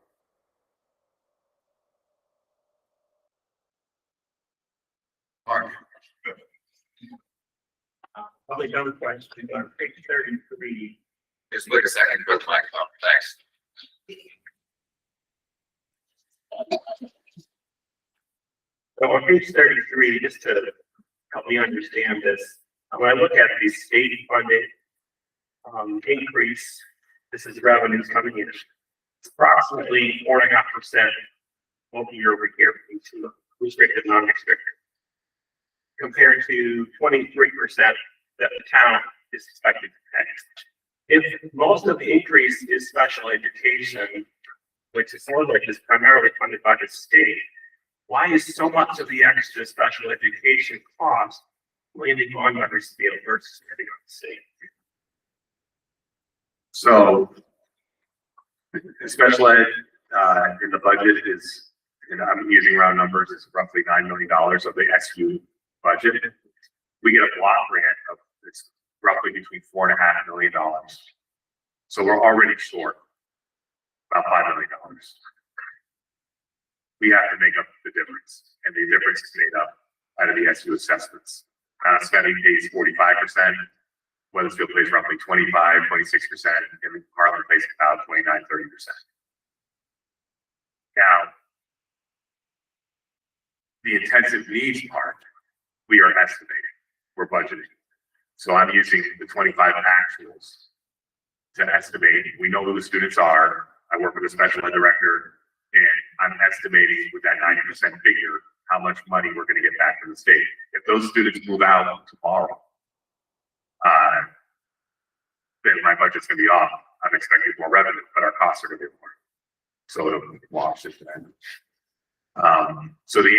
Mark, Public other questions on page 33. just wait a second for the microphone. Thanks. So on page 33, just to help me understand this, when I look at the state funded increase, this is revenues coming in. It's approximately 4.5% year over year into restricted, non-restricted, compared to 23% that the town is expected to pay. If most of the increase is special education, which is more like is primarily funded by the state, why is so much of the extra special education cost landing on Weathersfield versus landing on the state? So special ed in the budget is, and I'm using round numbers, is roughly $9 million of the SU budget. We get a block grant of, it's roughly between $4.5 million. So we're already short about $5 million. We have to make up the difference, and the difference is made up out of the SU assessments. Spending pays 45%, Weathersfield pays roughly 25, 26%, and Harlan pays about 29, 30%. Now, the intensive needs part, we are estimating, we're budgeting. So I'm using the 25 actuals to estimate. We know who the students are. I work with a special ed director, and I'm estimating with that 90% figure how much money we're going to get back from the state. If those students move out tomorrow, then my budget's going to be off. I'm expecting more revenue, but our costs are going to be more. So it'll wash it then. So the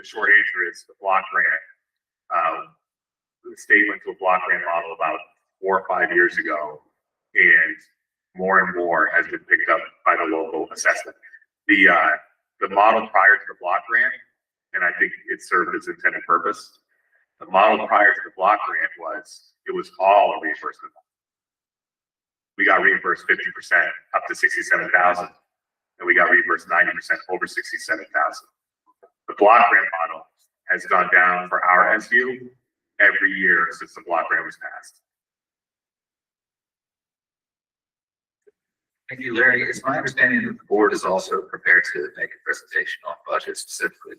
short answer is the block grant. The state went to a block grant model about 4 or 5 years ago, and more has been picked up by the local assessment. The model prior to the block grant, and I think it served its intended purpose. The model prior to the block grant it was all a reimbursement. We got reimbursed 50% up to 67,000, and we got reimbursed 90% over 67,000. The block grant model has gone down for our SU every year since the block grant was passed. Thank you, Larry. It's my understanding that the board is also prepared to make a presentation on budget specifically.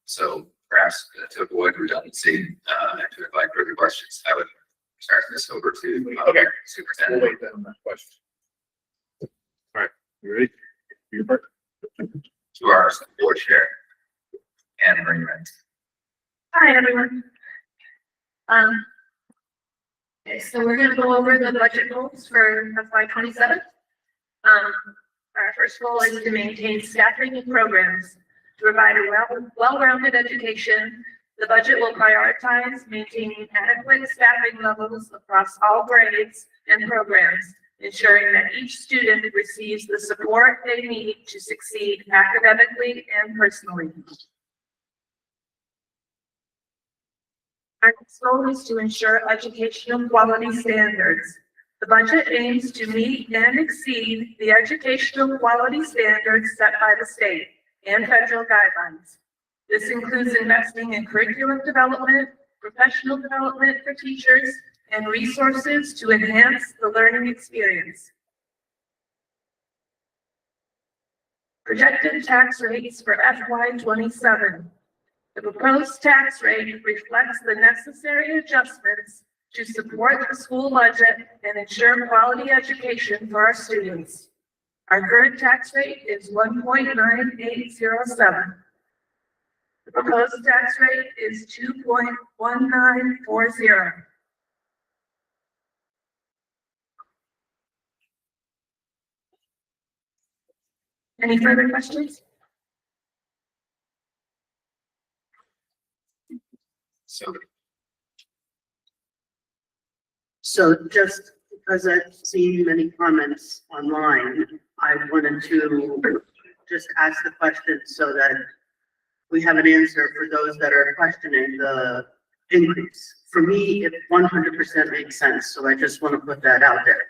So perhaps to avoid redundancy and to invite further questions, I would start this over to Superintendent. We'll wait then on that question. All right, you ready? Your part. To our board chair, Anne Marie Rent. Hi, everyone. Okay, so we're gonna go over the budget goals for FY 27. Our first goal is to maintain staffing and programs to provide a well-rounded education. The budget will prioritize maintaining adequate staffing levels across all grades and programs, ensuring that each student receives the support they need to succeed academically and personally. Our goal is to ensure educational quality standards. The budget aims to meet and exceed the educational quality standards set by the state and federal guidelines. This includes investing in curriculum development, professional development for teachers, and resources to enhance the learning experience. Projected tax rates for FY 27. The proposed tax rate reflects the necessary adjustments to support the school budget and ensure quality education for our students. Our current tax rate is 1.9807. The proposed tax rate is 2.1940. Any further questions? So just because I've seen many comments online, I wanted to just ask the question so that we have an answer for those that are questioning the increase. For me, it 100% makes sense, so I just want to put that out there.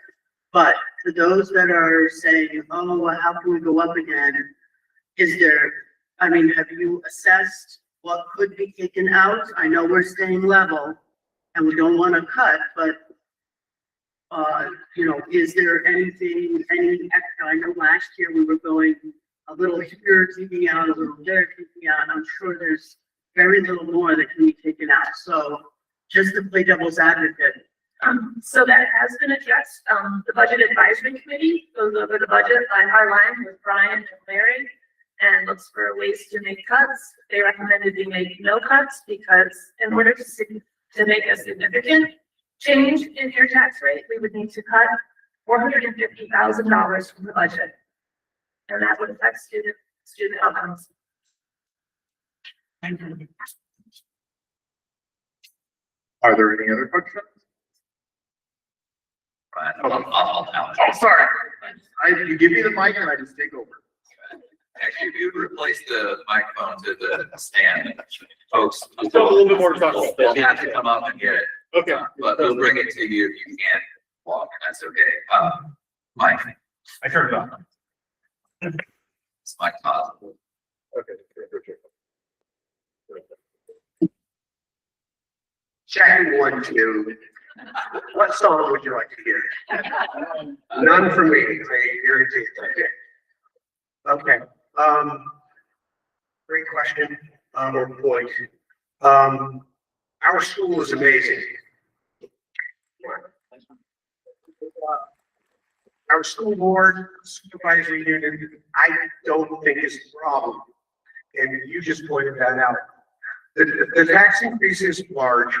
But for those that are saying, oh, well, how can we go up again? Is there, I mean, have you assessed what could be taken out? I know we're staying level and we don't want to cut, but you know, is there anything, any extra? I know last year we were going a little here, taking out, a little there, taking out. I'm sure there's very little more that can be taken out. So just to play devil's advocate. So that has been addressed. The Budget Advisory Committee goes over the budget line by line with Brian and Larry and looks for ways to make cuts. They recommended we make no cuts because in order to make a significant change in your tax rate, we would need to cut $450,000 from the budget. And that would affect student outcomes. Are there any other questions? I'll Sorry. You give me the mic and I just take over. Actually, if you would replace the microphone to the stand, folks. Still a little bit more to talk about. They'll have to come up and get it. Okay. But we'll bring it to you if you can't walk, that's okay. Mike, I turned it on. it's Mike Positive. Okay. Check 1, 2. What song would you like to hear? None for me, I guarantee it. Okay, great question, or point. Our school is amazing. Our school board, supervisory union, I don't think is a problem. And you just pointed that out. The tax increase is large.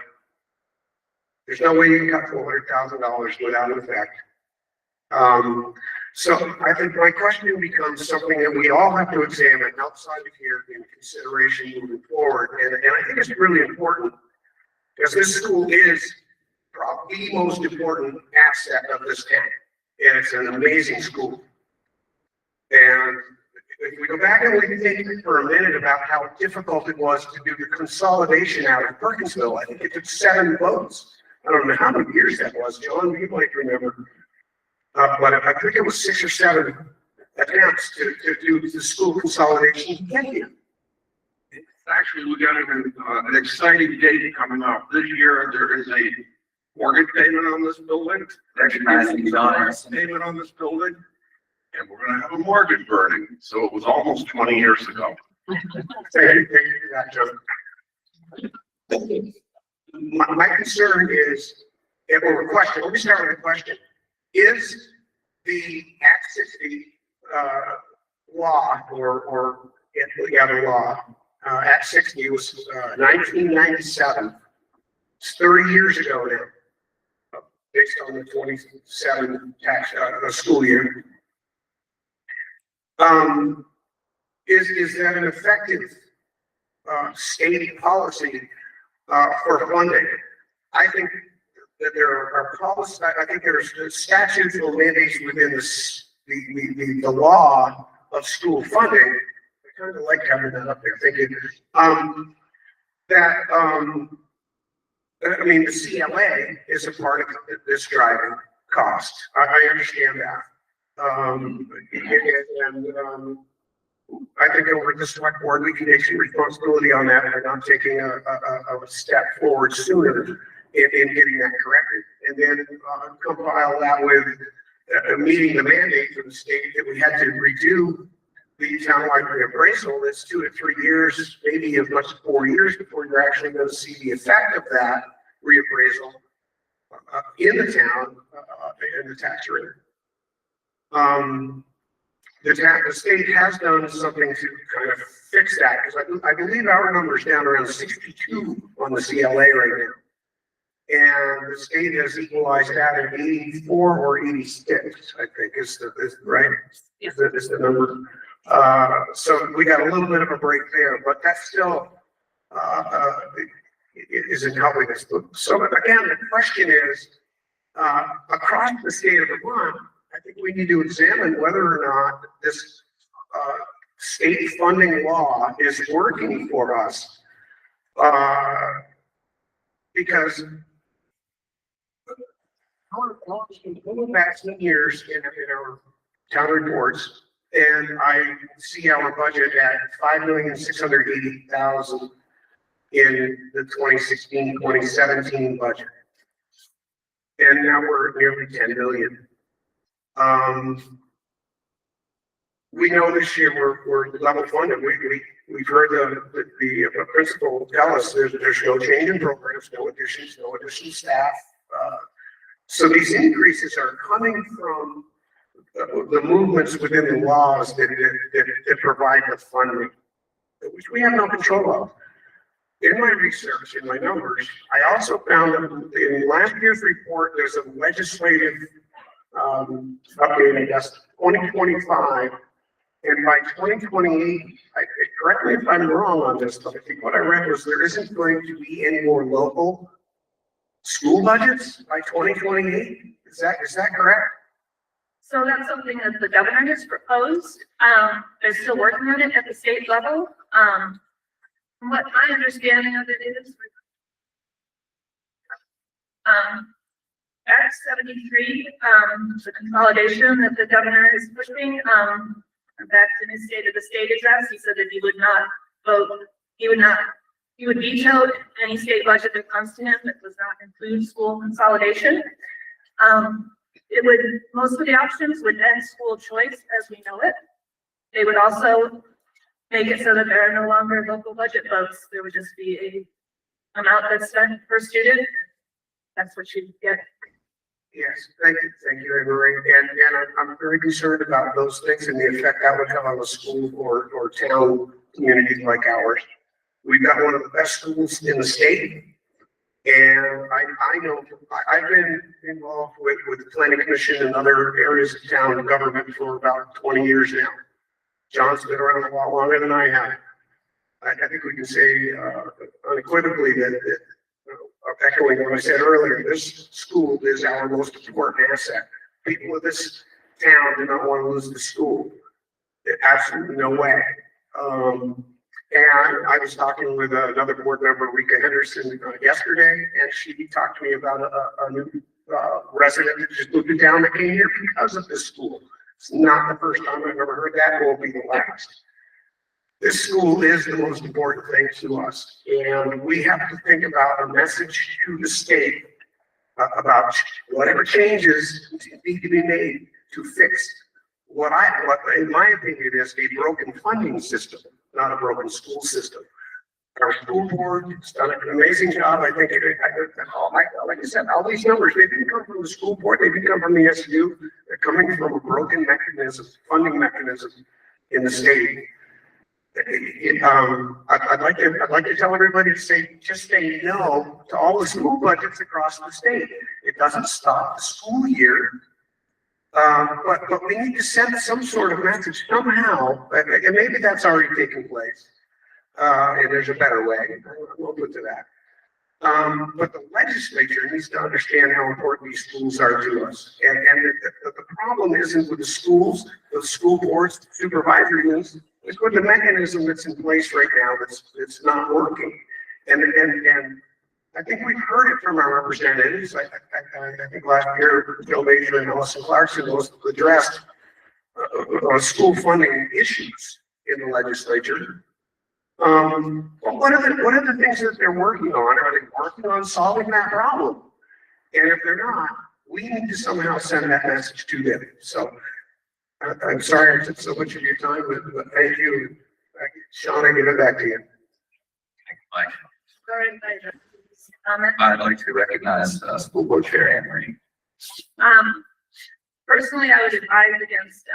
There's no way you can cut $400,000 without an effect. So I think my question becomes something that we all have to examine outside of here in consideration moving forward. And I think it's really important because this school is probably the most important asset of this town. And it's an amazing school. And if we go back and we think for a minute about how difficult it was to do the consolidation out of Perkinsville, I think it took 7 votes. I don't know how many years that was, John, you might remember. But I think it was 6 or 7 attempts to do the school consolidation. Actually, we got an exciting date coming up. This year, there is a mortgage payment on this building. Recognizing the honors. Payment on this building. And we're gonna have a mortgage burning. So it was almost 20 years ago. Thank you for that, John. My concern is, or a question, let me start with a question. Is the Act 60 law, or the other law, Act 60 was 1997. It's 30 years ago now, based on the 27 tax school year. Is that an effective state policy for funding? I think that there are policies, I think there's statutes or mandates within the law of school funding. I kind of like having that up there, thank you. I mean, the CLA is a part of this driving cost. I understand that. I think over the select board, we can take some responsibility on that and not taking a step forward sooner in getting that corrected. And then compile that with meeting the mandate from the state that we had to redo the townwide reappraisal, that's 2 to 3 years, maybe as much as 4 years before you're actually going to see the effect of that reappraisal in the town, in the tax rate. The state has done something to kind of fix that, because I believe our number's down around 62 on the CLA right now. And the state has equalized that at 84 or 86, I think is right? Is the number. So we got a little bit of a break there, but that's still, it isn't helping us. So again, the question is, across the state of Vermont, I think we need to examine whether or not this state funding law is working for us. Because going back some years in our town reports, and I see our budget at $5,680,000 in the 2016-2017 budget. And now we're at nearly 10 million. We know this year we're level funded. We've heard the principal tell us there's no change in programs, no additional staff. So these increases are coming from the movements within the laws that provide the funding, which we have no control of. In my research, in my numbers, I also found that in last year's report, there's a legislative update, I guess, 2025. And by 2028, correct me if I'm wrong on this, but I think what I read was there isn't going to be any more local school budgets by 2028. Is that correct? So that's something that the governor has proposed. They're still working on it at the state level. From what my understanding of it is, Act 73, the consolidation that the governor is pushing, that's in his State of the State address. He said that he would not vote, he would veto any state budget that comes to him that does not include school consolidation. Most of the options would end school choice as we know it. They would also make it so that there are no longer local budget votes. There would just be a amount that's spent per student. That's what you get. Yes, thank you, Anne Marie. And I'm very concerned about those things and the effect that would have on a school or town communities like ours. We've got one of the best schools in the state. And I know, I've been involved with the planning commission and other areas of town government for about 20 years now. John's been around a lot longer than I have. I think we can say unequivocally that echoing what I said earlier, this school is our most important asset. People of this town do not want to lose the school. Absolutely no way. And I was talking with another board member, Rika Henderson, yesterday, and she talked to me about a new resident that just moved to town that came here because of this school. It's not the first time I've ever heard that, it won't be the last. This school is the most important thing to us, and we have to think about a message to the state about whatever changes need to be made to fix what in my opinion is a broken funding system, not a broken school system. Our school board has done an amazing job. I think, like I said, all these numbers, they didn't come from the school board, they didn't come from the SU. They're coming from a broken mechanism, funding mechanism in the state. I'd like to tell everybody to just say no to all the school budgets across the state. It doesn't stop the school year. But we need to send some sort of message somehow, and maybe that's already taken place. And there's a better way. We'll put to that. But the legislature needs to understand how important these schools are to us. And the problem isn't with the schools, the school boards, the supervisory unions. It's with the mechanism that's in place right now that's not working. And I think we've heard it from our representatives. I think last year, Joe Major and Allison Clarkson was addressed school funding issues in the legislature. What are the things that they're working on? Are they working on solving that problem? And if they're not, we need to somehow send that message to them. So I'm sorry I took so much of your time, but thank you. Sean, I give it back to you. Mike, Sorry, comment. I'd like to recognize, School Board Chair Anne Marie. Personally, I would advise against,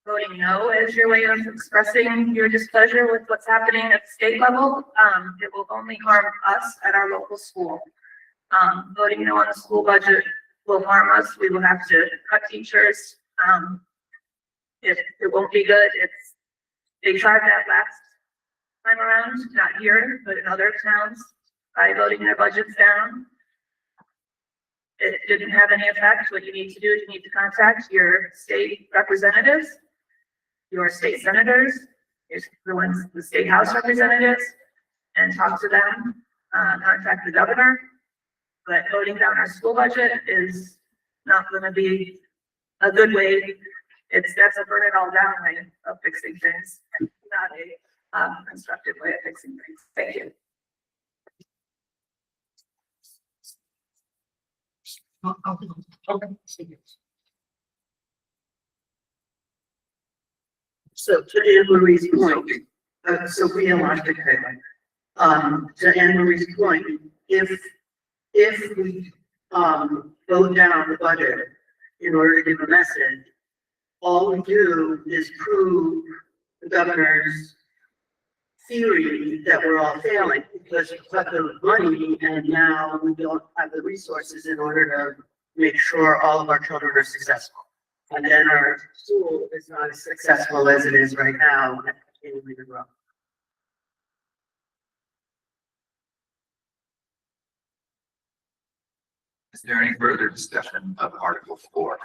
voting no as your way of expressing your displeasure with what's happening at the state level. It will only harm us at our local school. Voting no on the school budget will harm us. We will have to cut teachers. It won't be good. They tried that last time around, not here, but in other towns, by voting their budgets down. It didn't have any effect. What you need to do is you need to contact your state representatives, your state senators, the state house representatives, and talk to them, contact the governor. But voting down our school budget is not gonna be a good way. That's a burn it all down way of fixing things, not a constructive way of fixing things. Thank you. So to Anne Marie's point, Sophia lost it. To Anne Marie's point, if we, vote down the budget in order to give a message, all we do is prove the governor's theory that we're all failing because we cut the money and now we don't have the resources in order to make sure all of our children are successful. And then our school is not as successful as it is right now at continuing to grow. Is there any further discussion of Article 4?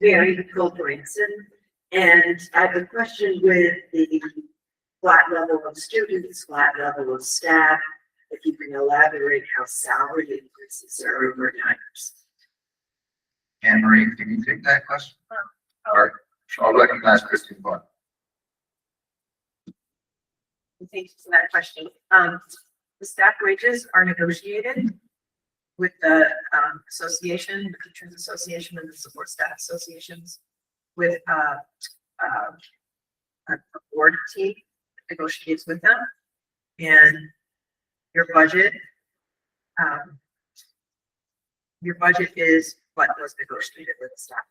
Very comprehensive. And I have a question with the flat level of students, flat level of staff, if you can elaborate how salary increases are over time. Anne Marie, can you take that question? Or I'll recognize Christine Vaughn. Thank you for that question. The staff wages are negotiated with the association, the Teachers Association and the Support Staff Associations with a board team that negotiates with them. And your budget is what was negotiated with the staff.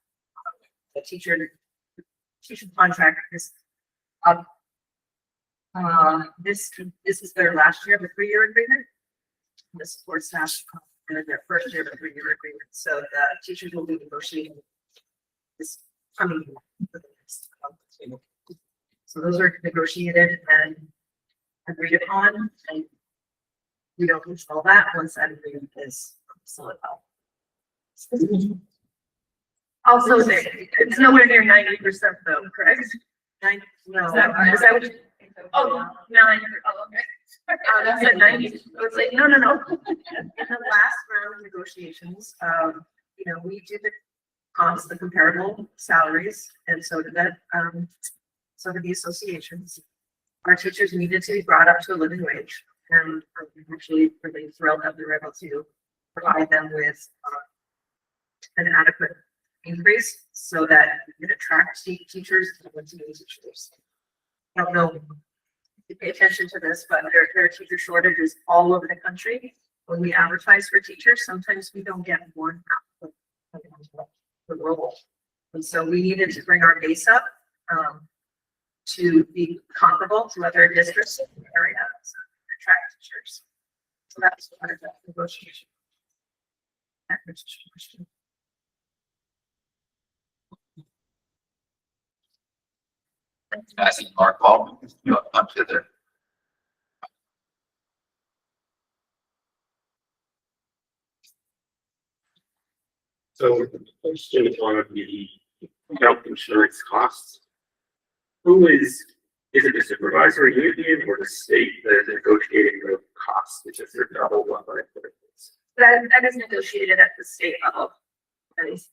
The teacher contract is up. This is their last year of a 3-year agreement. The support staff in their first year of a 3-year agreement. So the teachers will be negotiating this coming year. So those are negotiated and agreed upon, and we don't control that once that agreement is solidified. Also, it's nowhere near 90% though, correct? No, Is that what you? Oh, 9. Oh, okay. I said 90. I was like, no. in the last round of negotiations, we did the comps, the comparable salaries, and so did that, so did the associations. Our teachers needed to be brought up to a living wage, and I'm actually really thrilled that we were able to provide them with an adequate increase so that we could attract teachers and continue teachers. I don't know if you pay attention to this, but there are teacher shortages all over the country. When we advertise for teachers, sometimes we don't get one the role. And so we needed to bring our base up to be comparable to other districts in the area, so attract teachers. So that's part of that negotiation. Question. I see Mark Baldwin, you up to the. So the question on the health insurance costs. Who is it the supervisory union or the state that is negotiating the costs, which is their double one? That is negotiated at the state level. That is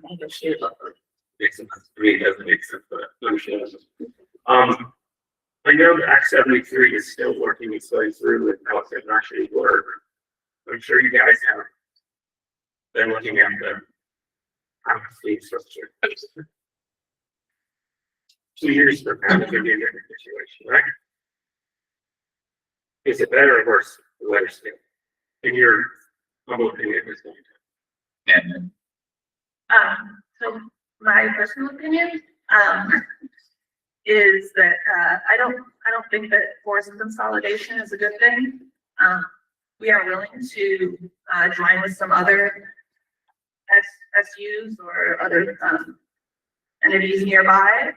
negotiated locally. Makes sense. I mean, it doesn't make sense, but I know that Act 73 is still working its way through with how it's actually work. I'm sure you guys have they're looking at the fee structure. 2 years from now, it's gonna be a different situation, right? Is it better or worse, the Weathersfield? In your humble opinion, is going to? And So my personal opinion, is that, I don't think that forced consolidation is a good thing. We are willing to, join with some other SUs or other, entities nearby.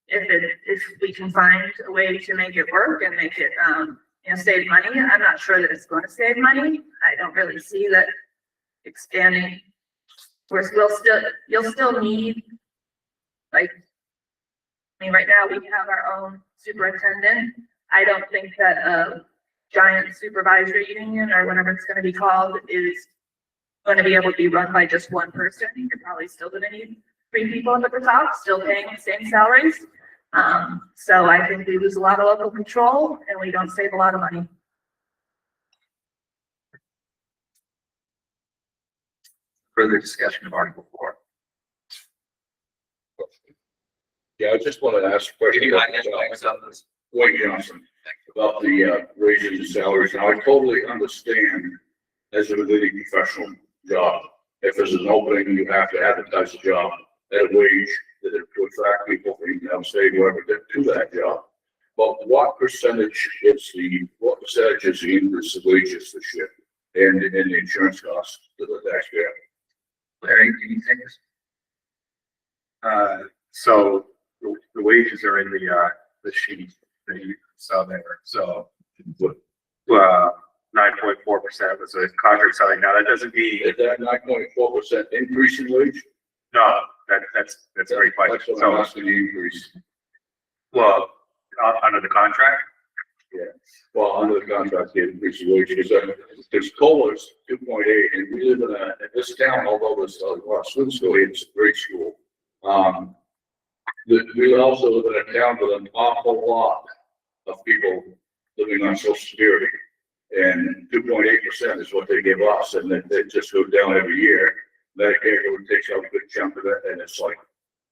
If we can find a way to make it work and make it, save money. I'm not sure that it's going to save money. I don't really see that expanding. You'll still need, like, right now we have our own superintendent. I don't think that a giant supervisory union or whatever it's going to be called is going to be able to be run by just one person. You're probably still going to need 3 people at the top, still paying the same salaries. So I think we lose a lot of local control and we don't save a lot of money. further discussion of Article 4. Yeah, I just want to ask a question. Can you identify yourself as? Wayne Johnson, about the raises and salaries. Now, I totally understand as a really professional job. If there's an opening, you have to advertise the job at a wage that it to attract people for you to have stay whoever to that job. But what percentage is the increase of wages this year and the insurance costs to the taxpayer? Larry, can you take this? So the wages are in the sheet that you saw there. So, 9.4% was a contract selling. Now that doesn't mean. Is that 9.4% increase in wage? No, that's a great question. That's what So, I'm asking, the increase. well, under the contract. Yeah, well, under the contract, the increase in wage is there's COLA's 2.8, and we live in this town, although it's a swim school, it's a great school. We also live in a town with an awful lot of people living on Social Security. And 2.8% is what they give us, and it just goes down every year. Medicare takes out a good chunk of it, and it's like,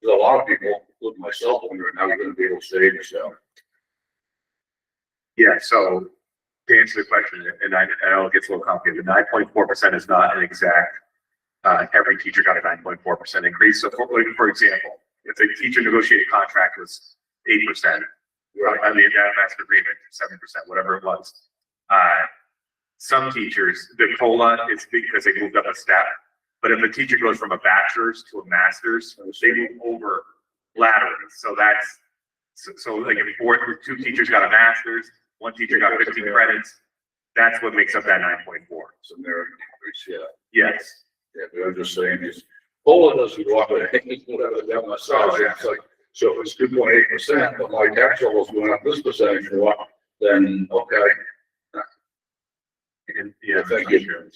there's a lot of people, including myself, wondering how we're gonna be able to stay in this town. Yeah, so to answer the question, and I know it gets a little complicated, the 9.4% is not an exact, every teacher got a 9.4% increase. So for example, if a teacher negotiated contract was 8%, right, on the master agreement, 7%, whatever it was. Some teachers, the COLA is because they moved up a step. But if a teacher goes from a bachelor's to a master's, they move over laterally. So that's, so like if 2 teachers got a master's, 1 teacher got 15 credits, that's what makes up that 9.4. So merit increase, yeah. Yes. Yeah, but I'm just saying is, COLA doesn't go up, whatever they have on the salary, it's like, so if it's 2.8%, but my tax roll is going up this percentage more, then, okay. And yeah, Thank you.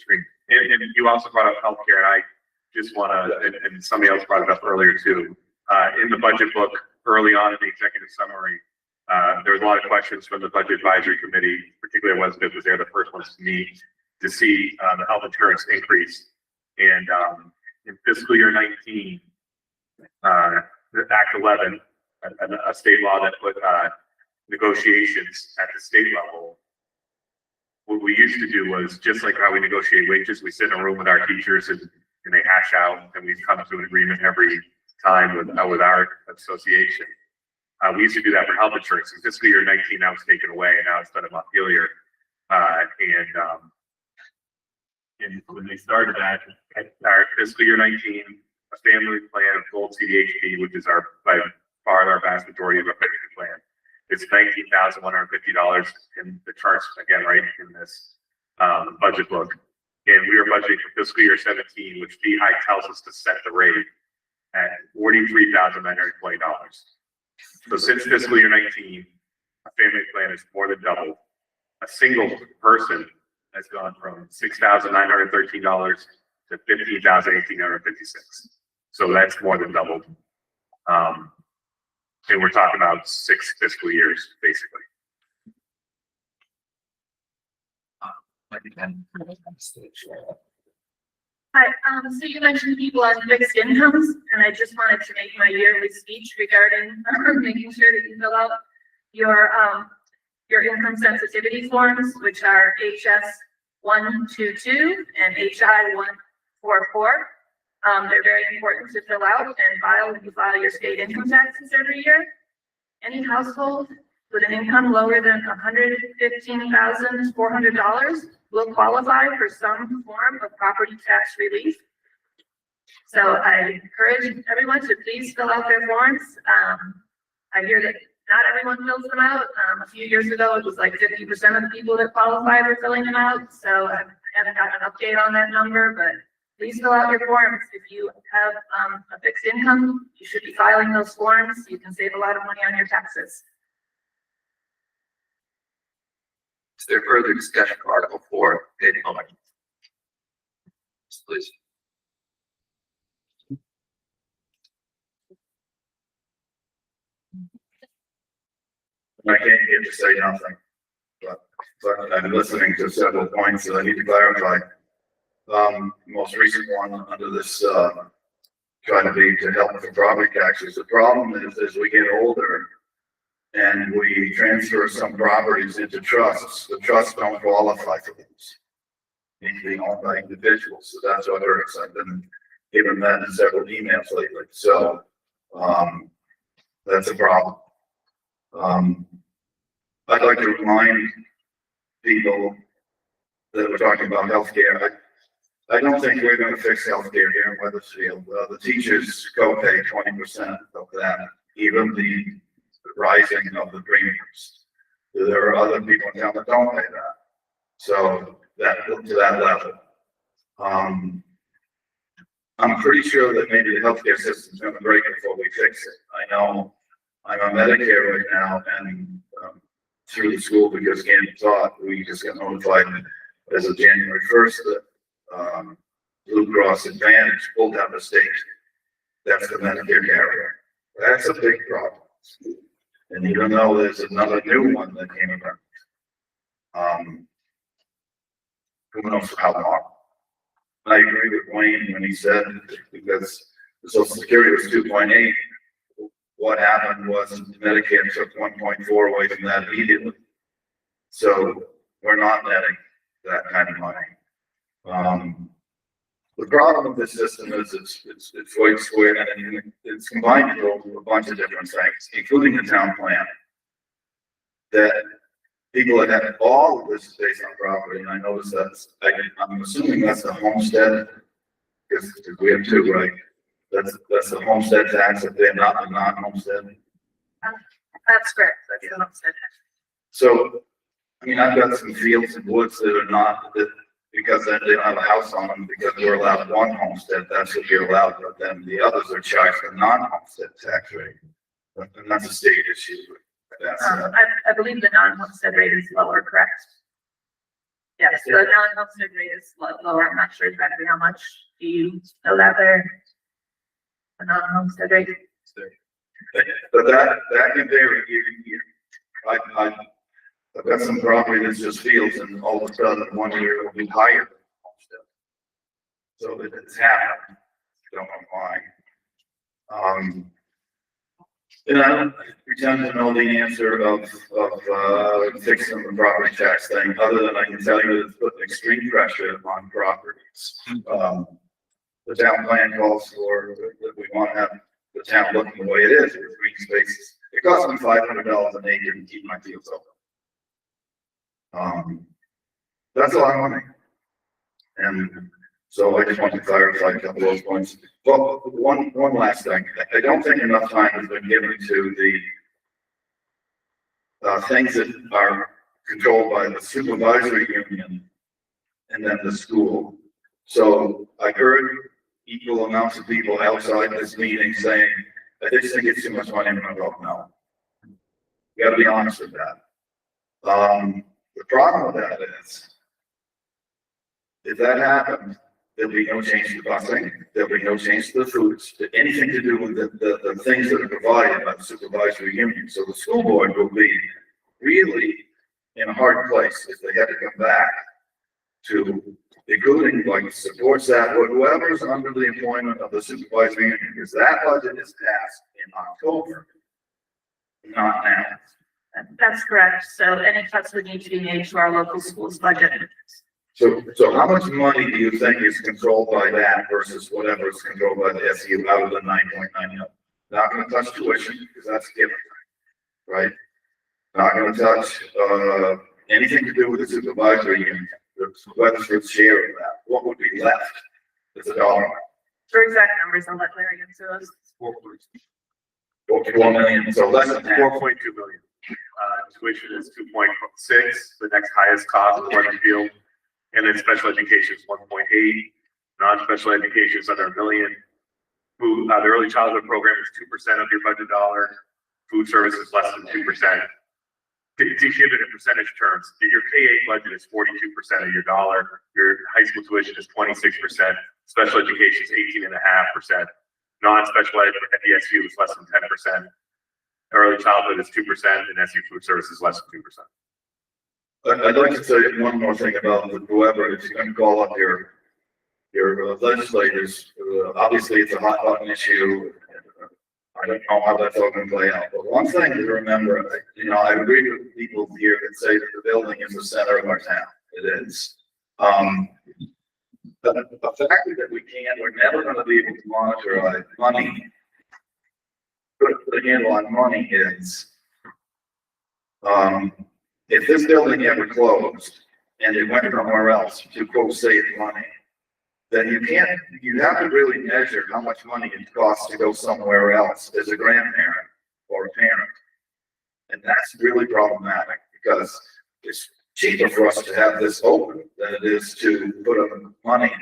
And you also brought up healthcare, and I just want to, and somebody else brought it up earlier too. In the budget book, early on in the executive summary, there was a lot of questions from the Budget Advisory Committee, particularly Weathersfield, because they're the first ones to meet to see the health insurance increase. And in fiscal year 19, Act 11, a state law that put negotiations at the state level. What we used to do was, just like how we negotiate wages, we sit in a room with our teachers and they hash out, and we come to an agreement every time with our association. We used to do that for health insurance. In fiscal year 19, that was taken away, and now it's done a month earlier. And when they started that, at our fiscal year 19, a family plan of Gold CDHP, which is by far our vast majority of our pension plan, it's $19,150 in the charts, again, right in this budget book. And we are budgeting for fiscal year 17, which DHI tells us to set the rate at $43,920. So since fiscal year 19, a family plan is more than doubled. A single person has gone from $6,913 to $15,856. So that's more than doubled. And we're talking about 6 fiscal years, basically. Hi, so you mentioned people on fixed incomes, and I just wanted to make my yearly speech regarding making sure that you fill out your income sensitivity forms, which are HS 122 and HI 144. They're very important to fill out and file when you file your state income taxes every year. Any household with an income lower than $115,400 will qualify for some form of property tax relief. So I encourage everyone to please fill out their forms. I hear that not everyone fills them out. A few years ago, it was like 50% of the people that qualified were filling them out. So I haven't gotten an update on that number, but please fill out your forms. If you have a fixed income, you should be filing those forms. You can save a lot of money on your taxes. Is there further discussion of Article 4, paid mowing? Please. I came here to say nothing, but I'm listening to several points that I need to clarify. Most recent one under this, trying to be to help with property taxes. The problem is as we get older and we transfer some properties into trusts, the trusts don't qualify for these. Need to be owned by individuals, so that's what hurts. I've been given that in several emails lately, so, that's a problem. I'd like to remind people that we're talking about healthcare. I don't think we're going to fix healthcare here in Weathersfield. The teachers co-pay 20% of that, even the rising of the premiums. There are other people in town that don't pay that. So that to that level. I'm pretty sure that maybe the healthcare system is going to break before we fix it. I know I'm on Medicare right now, and through the school, because Candy taught, we just got notified as of January 1st that Blue Cross Advantage pulled out the state. That's the Medicare carrier. That's a big problem. And even though there's another new one that came around, who knows for how long? I agree with Wayne when he said, because the Social Security was 2.8, what happened was Medicare took 1.4 away from that immediately. So we're not netting that kind of money. The problem with this system is it's void square, and it's combined with a bunch of different things, including the town plan. That people that have all of this space on property, and I noticed I'm assuming that's the homestead, because we have two, right? That's the homestead tax if they're not the non-homestead. That's correct. That's the homestead tax. So, I mean, I've got some fields and woods that are not, that because they don't have a house on them, because we're allowed one homestead, that's what you're allowed, but then the others are charged a non-homestead tax rate. And that's a state issue. That's, I believe the non-homestead rate is lower, correct? Yes, the non-homestead rate is lower. I'm not sure exactly how much. Do you know that there? The non-homestead rate? But that can vary year to year. I've got some property that's just fields, and all of a sudden 1 year will be higher than homestead. So it's happened. Don't know why. And I don't pretend to know the answer of fixing the property tax thing, other than I can tell you that it's putting extreme pressure on properties. The town plan calls for that we want to have the town looking the way it is with green spaces. It costs me $500 an acre to keep my fields open. That's a lot of money. And so I just want to clarify a couple of those points. Well, one last thing. I don't think enough time has been given to the things that are controlled by the supervisory union and then the school. So I heard equal amounts of people outside this meeting saying, I just think it's too much money. I'm going to go, no. You got to be honest with that. The problem with that is, if that happened, there'll be no change to busing, there'll be no change to the foods, to anything to do with the things that are provided by the supervisory union. So the school board will be really in a hard place if they had to come back to including like supports that, whoever's under the employment of the supervisory union, because that budget is passed in October. Not now. That's correct. So any cuts would need to be made to our local schools budget. So how much money do you think is controlled by that versus whatever is controlled by the SU out of the 9.9 million? Not gonna touch tuition, because that's given, right? Not gonna touch, anything to do with the supervisory union, the Weathersfield share of that. What would be left? It's a dollar. For exact numbers, I'll let Larry answer those. 4 million, so less than half. 4.2 million. Tuition is 2.6, the next highest cost in Weathersfield. And then special education is 1.8, non-special education is under $1 million. Food, the early childhood program is 2% of your budget dollar. Food service is less than 2%. To give it in percentage terms, your K-8 budget is 42% of your dollar. Your high school tuition is 26%. Special education is 18.5%. Non-special ed at the SU is less than 10%. Early childhood is 2%, and SU food service is less than 2%. I'd like to say one more thing about whoever is going to call up your legislators. Obviously, it's a hot button issue. I don't know how that's all going to play out. But one thing to remember, I agree with people here that say that the building is the center of our town. It is. The fact that we're never going to be able to monitor money, put a handle on money is, if this building ever closed and it went somewhere else to quote save money, then you have to really measure how much money it costs to go somewhere else as a grandparent or a parent. And that's really problematic because it's cheaper for us to have this open than it is to put up money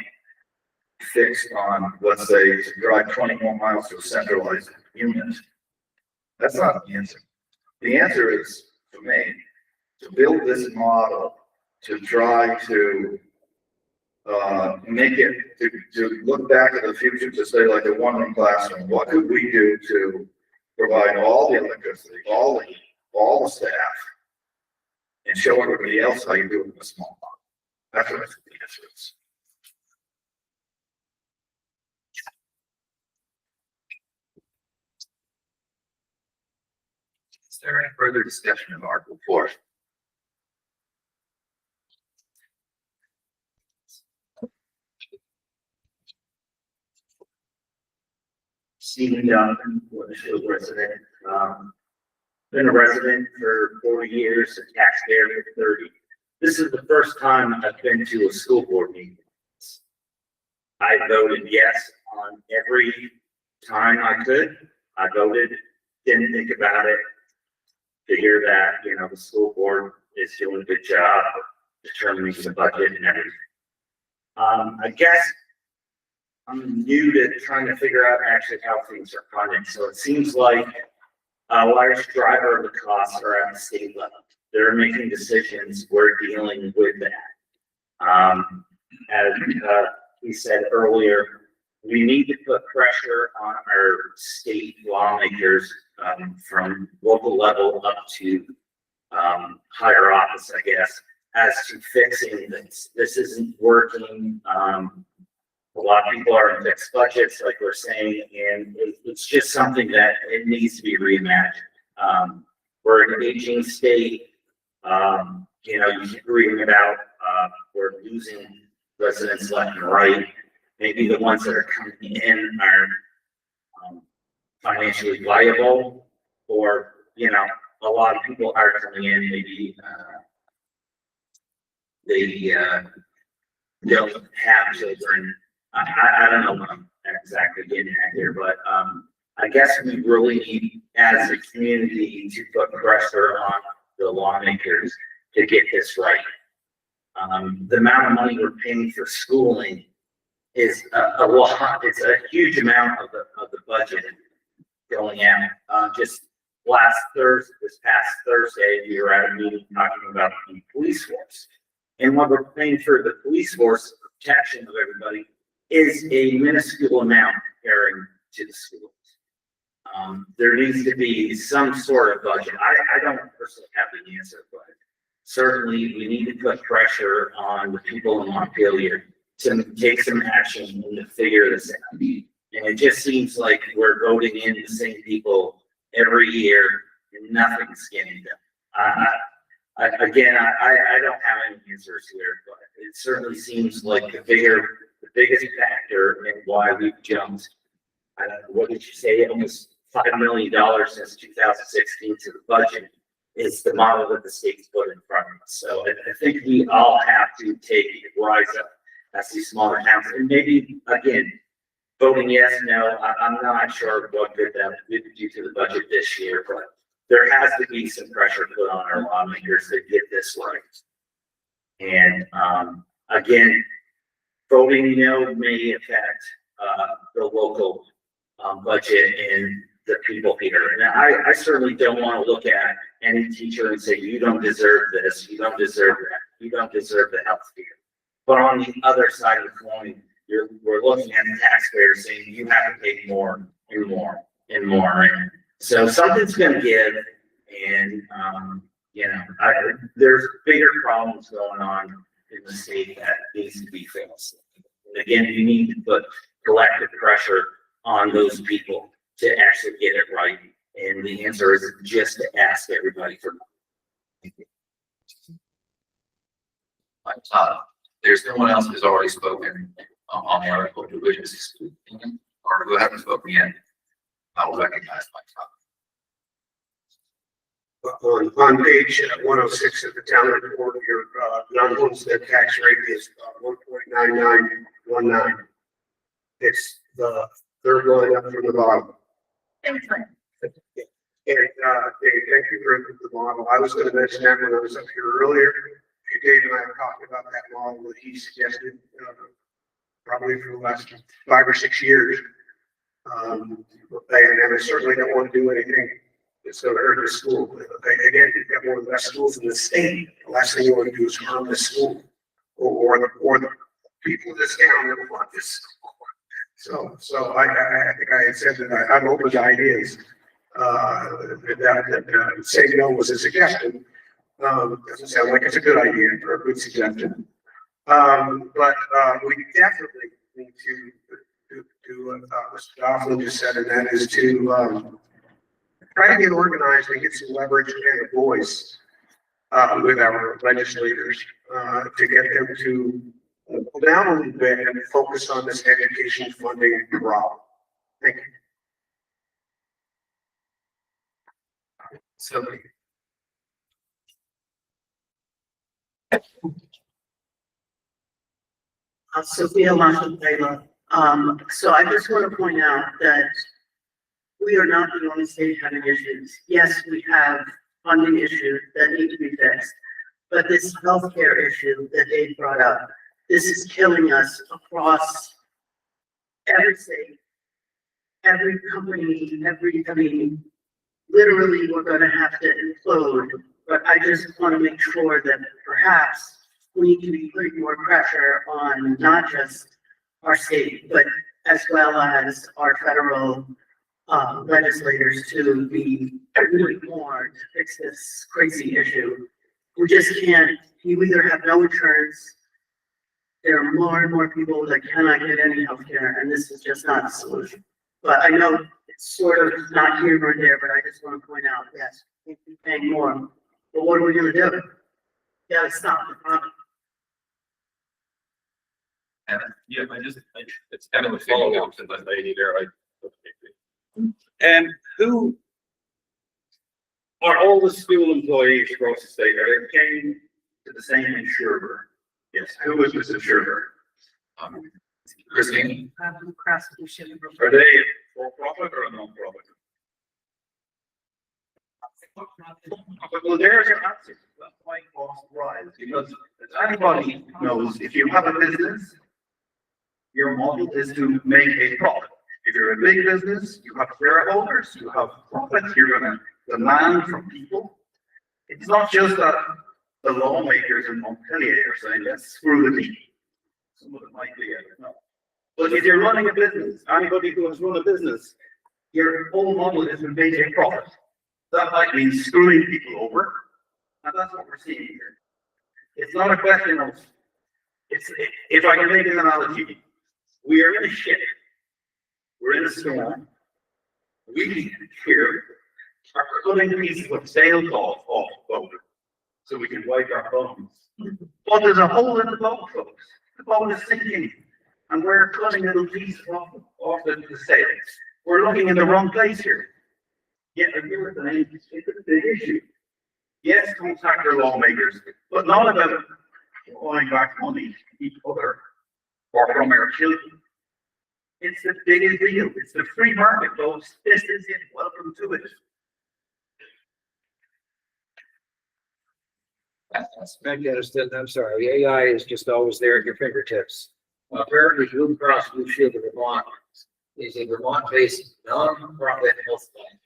fixed on, let's say, to drive 20 more miles to a centralized unit. That's not the answer. The answer is, for me, to build this model to try to make it, to look back at the future, to say like a one-room classroom, what could we do to provide all the electricity, all the staff, and show everybody else how you do it in a small model? That's what I think the answer is. Is there any further discussion of Article 4? Stephen Johnson, Weathersfield resident. Been a resident for 40 years, a taxpayer for 30. This is the first time I've been to a school board meeting. I voted yes on every time I could. I voted, didn't think about it. To hear that, the school board is doing a good job determining the budget and everything. I guess I'm new to trying to figure out actually how things are funded. So it seems like a large driver of the costs are at the state level. They're making decisions. We're dealing with that. As we said earlier, we need to put pressure on our state lawmakers from local level up to higher office, I guess, as to fixing this. This isn't working. A lot of people are in fixed budgets, like we're saying, and it's just something that it needs to be reimagined. We're an aging state. You keep reading about we're losing residents left and right. Maybe the ones that are coming in are financially viable, or a lot of people are coming in. Maybe they don't have children. I don't know what I'm exactly getting at here, but I guess we really need, as a community, to put pressure on the lawmakers to get this right. The amount of money we're paying for schooling is a lot. It's a huge amount of the budget going out. Just this past Thursday, we were at a meeting talking about the police force, and what we're paying for the police force protection of everybody is a minuscule amount comparing to the schools. There needs to be some sort of budget. I don't personally have the answer, but certainly we need to put pressure on the people in Montpelier to take some action and to figure this out. And it just seems like we're voting in the same people every year and nothing's getting done. I don't have any answers here, but it certainly seems like the biggest factor in why we've jumped, I don't know, what did you say, almost $5 million since 2016 to the budget is the model that the state's put in front of us. So I think we all have to rise up as these smaller towns, and maybe, again, voting yes, no, I'm not sure what good that would do to the budget this year, but there has to be some pressure put on our lawmakers to get this right. And, again, voting no may affect, the local, budget and the people here. And I certainly don't want to look at any teacher and say, you don't deserve this, you don't deserve that, you don't deserve the health care. But on the other side of the coin, we're looking at the taxpayers saying, you have to pay more and more and more. And so something's going to give, and, there's bigger problems going on in the state that needs to be fixed. Again, you need to put collective pressure on those people to actually get it right. And the answer is just to ask everybody for money. There's no one else who's already spoken on the article, who wishes to speak, or who haven't spoken yet. I will recognize my time. On page 106 of the town report, your non-homestead tax rate is 1.9919. It's the third line up from the bottom. Excellent. And Dave, thank you for the model. I was going to mention that when I was up here earlier. Dave and I have talked about that model that he suggested probably for the last 5 or 6 years. And I certainly don't want to do anything that's going to hurt the school. Again, you've got one of the best schools in the state. The last thing you want to do is harm the school or the people of this town that want this school. So I think I had said that I'm open to ideas. That saying no was a suggestion. Doesn't sound like it's a good idea or a good suggestion. But we definitely need to do what Mr. Doughlin just said, and that is to try to get organized and get some leverage and a voice with our legislators to get them to pull down a little bit and focus on this education funding problem. Thank you. So, Sophia Taylor. So I just want to point out that we are not the only state having issues. Yes, we have funding issues that need to be fixed, but this healthcare issue that Dave brought up, this is killing us across every state, every company, literally we're going to have to implode. But I just want to make sure that perhaps we need to be putting more pressure on not just our state, but as well as our federal legislators to be doing more to fix this crazy issue. We just can't, you either have no insurance, there are more and more people that cannot get any health care, and this is just not a solution. But I know it's sort of not here nor there, but I just want to point out, yes, we can be paying more, but what are we going to do? Yeah, it's not the problem. Yeah, it's kind of a follow-up to that lady there. And who are all the school employees across the state? Are they paying to the same insurer? Yes, who is this insurer? Christine? Are they for profit or a non-profit? Well, there's your answer. That's why costs rise, because as anybody knows, if you have a business, your model is to make a profit. If you're a big business, you have shareholders, you have profits, you're gonna demand from people. It's not just that the lawmakers in Montpelier are saying, let's screw the people. Some of it might be, I don't know. But if you're running a business, anybody who has run a business, your whole model is to make a profit. That might mean screwing people over, and that's what we're seeing here. It's not a question of if I can make an analogy, we are in a ship. We're in a storm. We here are cutting pieces of sailcloth off the boat so we can wipe our bones. But there's a hole in the boat, folks. The boat is sinking, and we're cutting little pieces off the sails. We're looking in the wrong place here. Yeah, and you're saying it's a big issue. Yes, contact your lawmakers, but not about calling back money to each other or from our children. It's the biggest deal. It's the free market, folks. This is it. Welcome to it. Afghanistan, I'm sorry, AI is just always there at your fingertips. Apparently Blue Cross Blue Shield of Vermont is a Vermont-based non-profit health plan.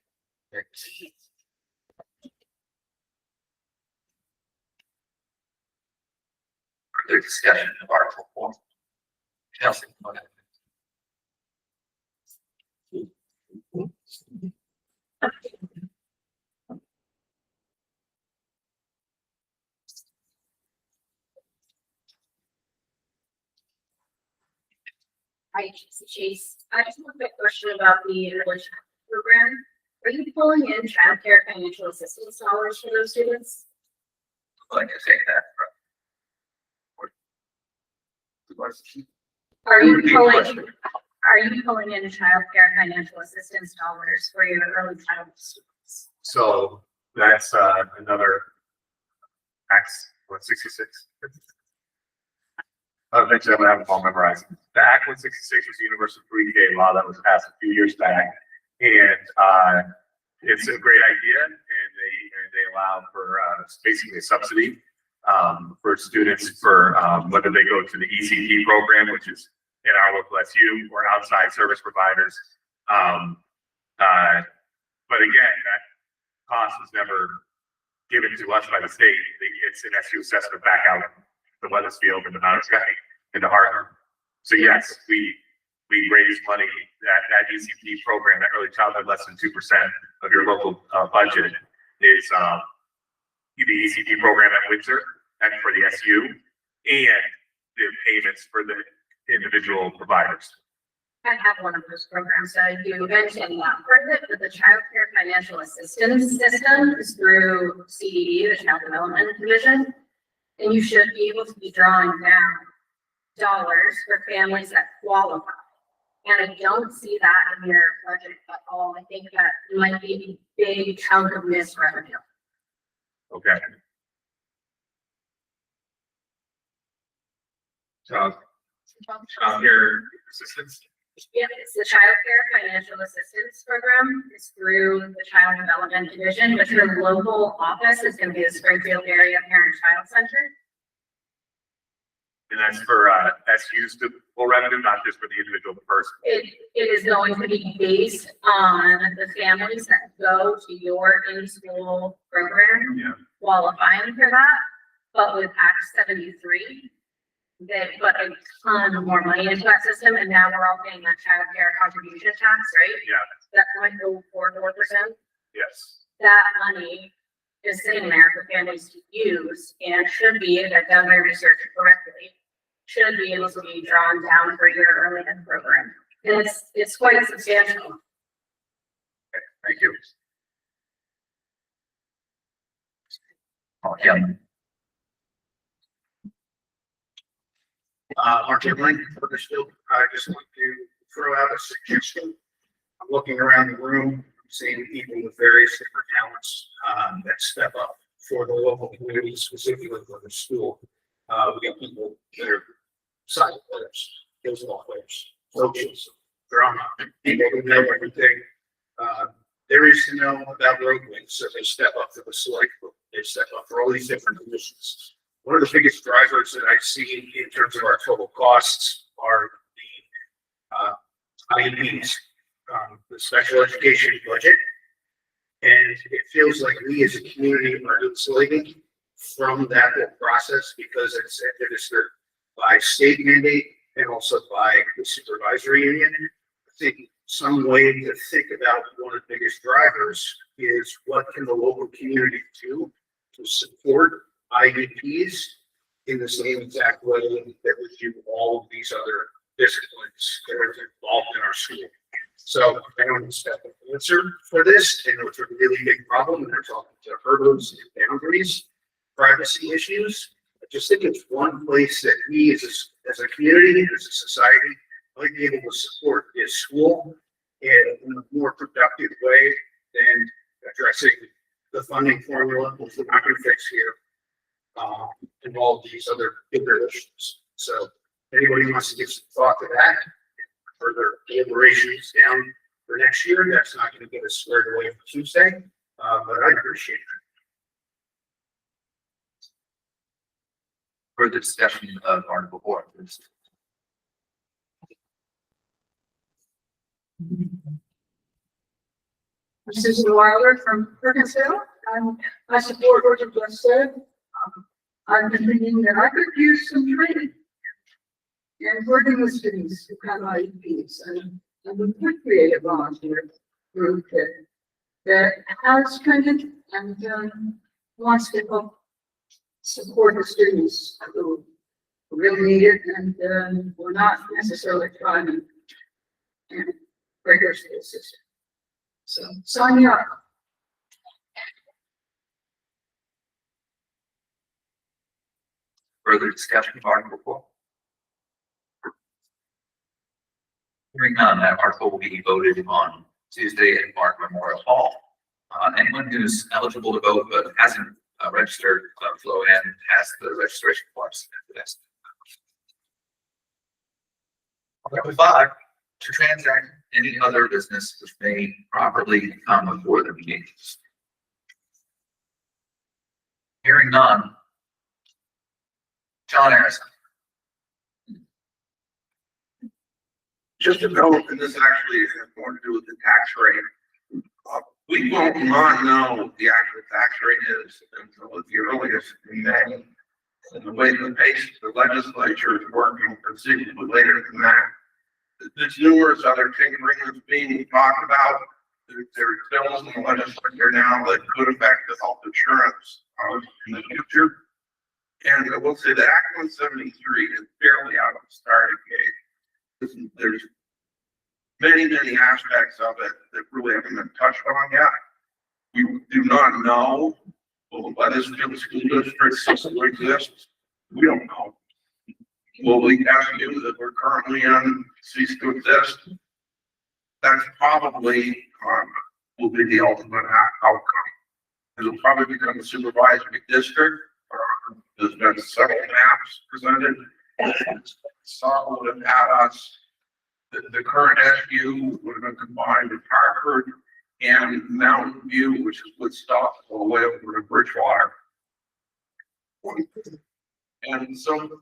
Further discussion of Article 4. Chelsea, go ahead. Hi, Chase. I just have a quick question about the village program. Are you pulling in childcare financial assistance dollars for those students? I'd like to take that. Are you pulling in childcare financial assistance dollars for your early childhood students? So that's another Acts 166. Eventually, I'm gonna have it all memorized. The Act 166 was the universal pre-K law that was passed a few years back, and it's a great idea, and they allow for basically a subsidy for students for whether they go to the ECT program, which is in our local SU, or outside service providers. But again, that cost was never given to us by the state. It's an SU assessment back out to Weathersfield and the Mount County into Hartford. So yes, we raise money, that ECT program, that early childhood, less than 2% of your local budget is the ECT program at Windsor and for the SU, and the payments for the individual providers. I have one of those programs that I do mention that part of it, but the child care financial assistance system is through CDD, the Child Development Division. And you should be able to be drawing down dollars for families that qualify. And I don't see that in your budget at all. I think that might be a big chunk of missed revenue. Okay. Child care assistance. Yeah, it's the child care financial assistance program. It's through the Child Development Division, but your local office is going to be the Springfield Area Parent Child Center. And that's for SU's full revenue, not just for the individual person. It is going to be based on the families that go to your in-school program, qualifying for that. But with Act 73, they put a ton more money into that system, and now we're all paying that child care contribution tax, right? Yeah. That might go 4%. Yes. That money is sitting there for families to use and should be, if I've done my research correctly, should be able to be drawn down for your early ed program. And it's quite substantial. Okay, thank you. Yeah. Martin Link, Weathersfield. I just want to throw out a suggestion. I'm looking around the room, seeing people with various different talents that step up for the local community, specifically for the school. We got people that are side players, baseball players, coaches, drama, people who know everything. There is to know about roadways, so they step up for the select group. They step up for all these different positions. One of the biggest drivers that I see in terms of our total costs are the IEPs, the special education budget. And it feels like we as a community are insulated from that whole process because it's administered by state mandate and also by the supervisory union. I think some way to think about one of the biggest drivers is what can the local community do to support IEPs in the same exact way that we do all of these other disciplines that are involved in our school. So I don't expect an answer for this. I know it's a really big problem, and they're talking to hurdles and boundaries, privacy issues. I just think it's one place that we as a community, as a society, might be able to support this school in a more productive way than addressing the funding formula, which we're not going to fix here, and all these other bigger issues. So anybody wants to give some thought to that, further deliberations down for next year, that's not going to get us squared away for Tuesday, but I appreciate it. Further discussion of Article 4, please. Susan Wilder from Weathersfield. I support what you just said. I'm thinking that I could use some training and working with students who have IEPs, and we could create a volunteer group that has training and wants to help support the students who really need it, and we're not necessarily trying to break our school system. So sign me up. Further discussion of Article 4? Hearing none, that article will be voted on Tuesday at Mark Memorial Hall. Anyone who's eligible to vote but hasn't registered, flow in, has the registration forms for this. Article 5, to transact any other business which may properly come before the meeting. Hearing none. John Harrison. Just a note, and this actually has more to do with the tax rate. We won't not know what the actual tax rate is until the earliest in May. And the way the pace the legislature is working considerably later than that. There's numerous other tinkering that's being talked about. There's bills in the legislature now that could affect the health insurance in the future. And I will say that Act 173 is barely out of the starting gate. There's many aspects of it that really haven't been touched on yet. We do not know will Weathersfield School District still exist. We don't know. Will the avenue that we're currently in cease to exist? That's probably will be the ultimate outcome. It'll probably become a supervisory district. There's been several maps presented. Some would have had us. The current SU would have been combined with Hartford and Mountain View, which is Woodstock, all the way over to Bridgewater. And so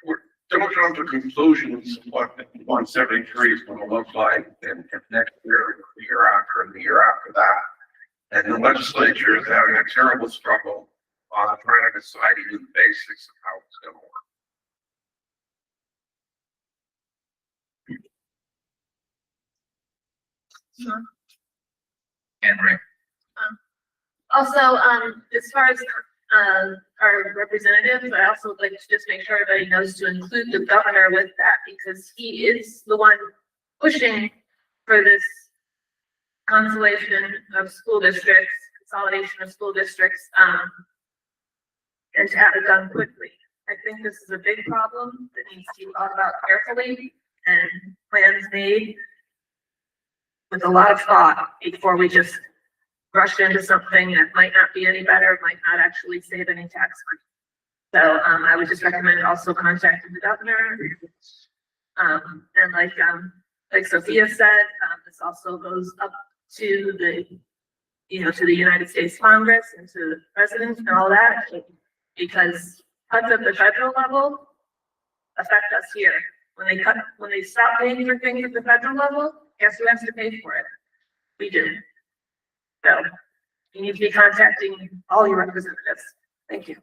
we're don't come to conclusions of what 173 is going to look like in next year, the year after, and the year after that. And the legislature is having a terrible struggle on trying to decide even the basics of how it's going to work. Sure. Henry. Also, as far as our representatives, I also would like to just make sure everybody knows to include the governor with that, because he is the one pushing for this consolidation of school districts, consolidation of school districts, and to have it done quickly. I think this is a big problem that needs to be thought about carefully and plans made with a lot of thought before we just rush into something that might not be any better, might not actually save any tax money. So I would just recommend also contacting the governor. And like Sophia said, this also goes up to the, to the United States Congress and to the president and all that, because cuts at the federal level affect us here. When they stop paying for things at the federal level, guess who has to pay for it? We do. So you need to be contacting all your representatives. Thank you.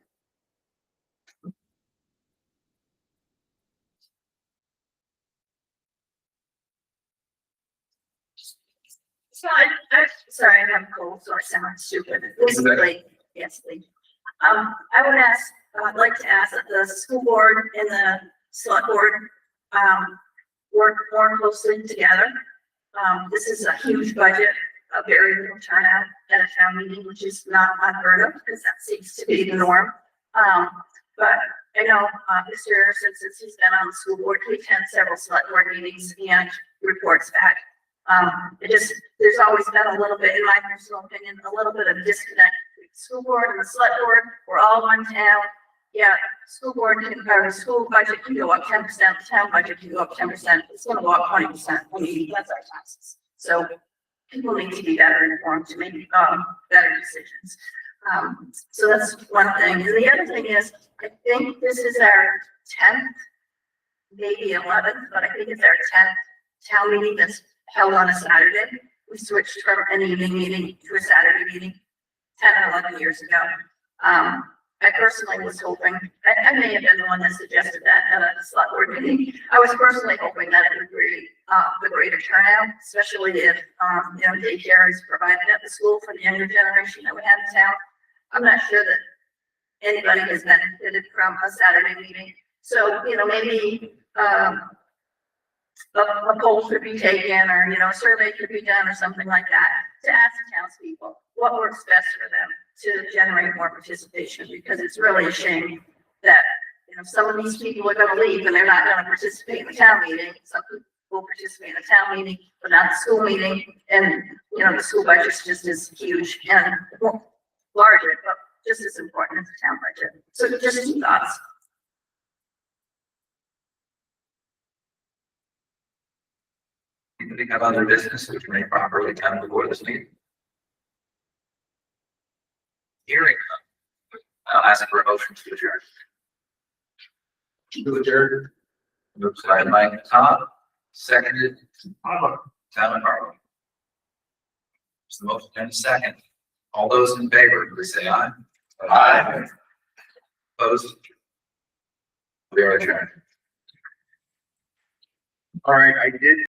So I'm sorry, I have a cold, so I sound stupid. Basically, yes, please. I would ask I'd like to ask that the school board and the select board, work more closely together. This is a huge budget, a very little turnout at a town meeting, which is not unheard of, because that seems to be the norm. But I know, Mr. Harrison, since he's been on the school board, he attends several select board meetings and reports back. There's always been a little bit, in my personal opinion, a little bit of disconnect between the school board and the select board. We're all one town. Yeah, school board can, or the school budget can go up 10%, the town budget can go up 10%, it's gonna go up 20%, that's our taxes. So people need to be better informed to make, better decisions. So that's one thing. And the other thing is, I think this is our 10th, maybe 11th, but I think it's our 10th town meeting that's held on a Saturday. We switched from an evening meeting to a Saturday meeting 10 or 11 years ago. I personally was hoping, I may have been the one that suggested that at a select board meeting. I was personally hoping that it would be the greater turnout, especially if, daycare is provided at the school for the younger generation that we have in town. I'm not sure that anybody has benefited from a Saturday meeting. So, maybe, a poll could be taken, or, a survey could be done or something like that to ask the townspeople what works best for them to generate more participation, because it's really a shame that, some of these people are gonna leave and they're not gonna participate in the town meeting. Some people will participate in the town meeting, but not the school meeting, and, the school budget's just as huge and larger, but just as important as the town budget. So just some thoughts. Anybody have other business which may properly come before this meeting? Hearing none. I'll ask for a motion to adjourn. To adjourn. Moved by Mike Todd, seconded. Talon Harley. There's the motion and a second. All those in favor, please say aye. Aye. Opposed? We are adjourned. All right, I did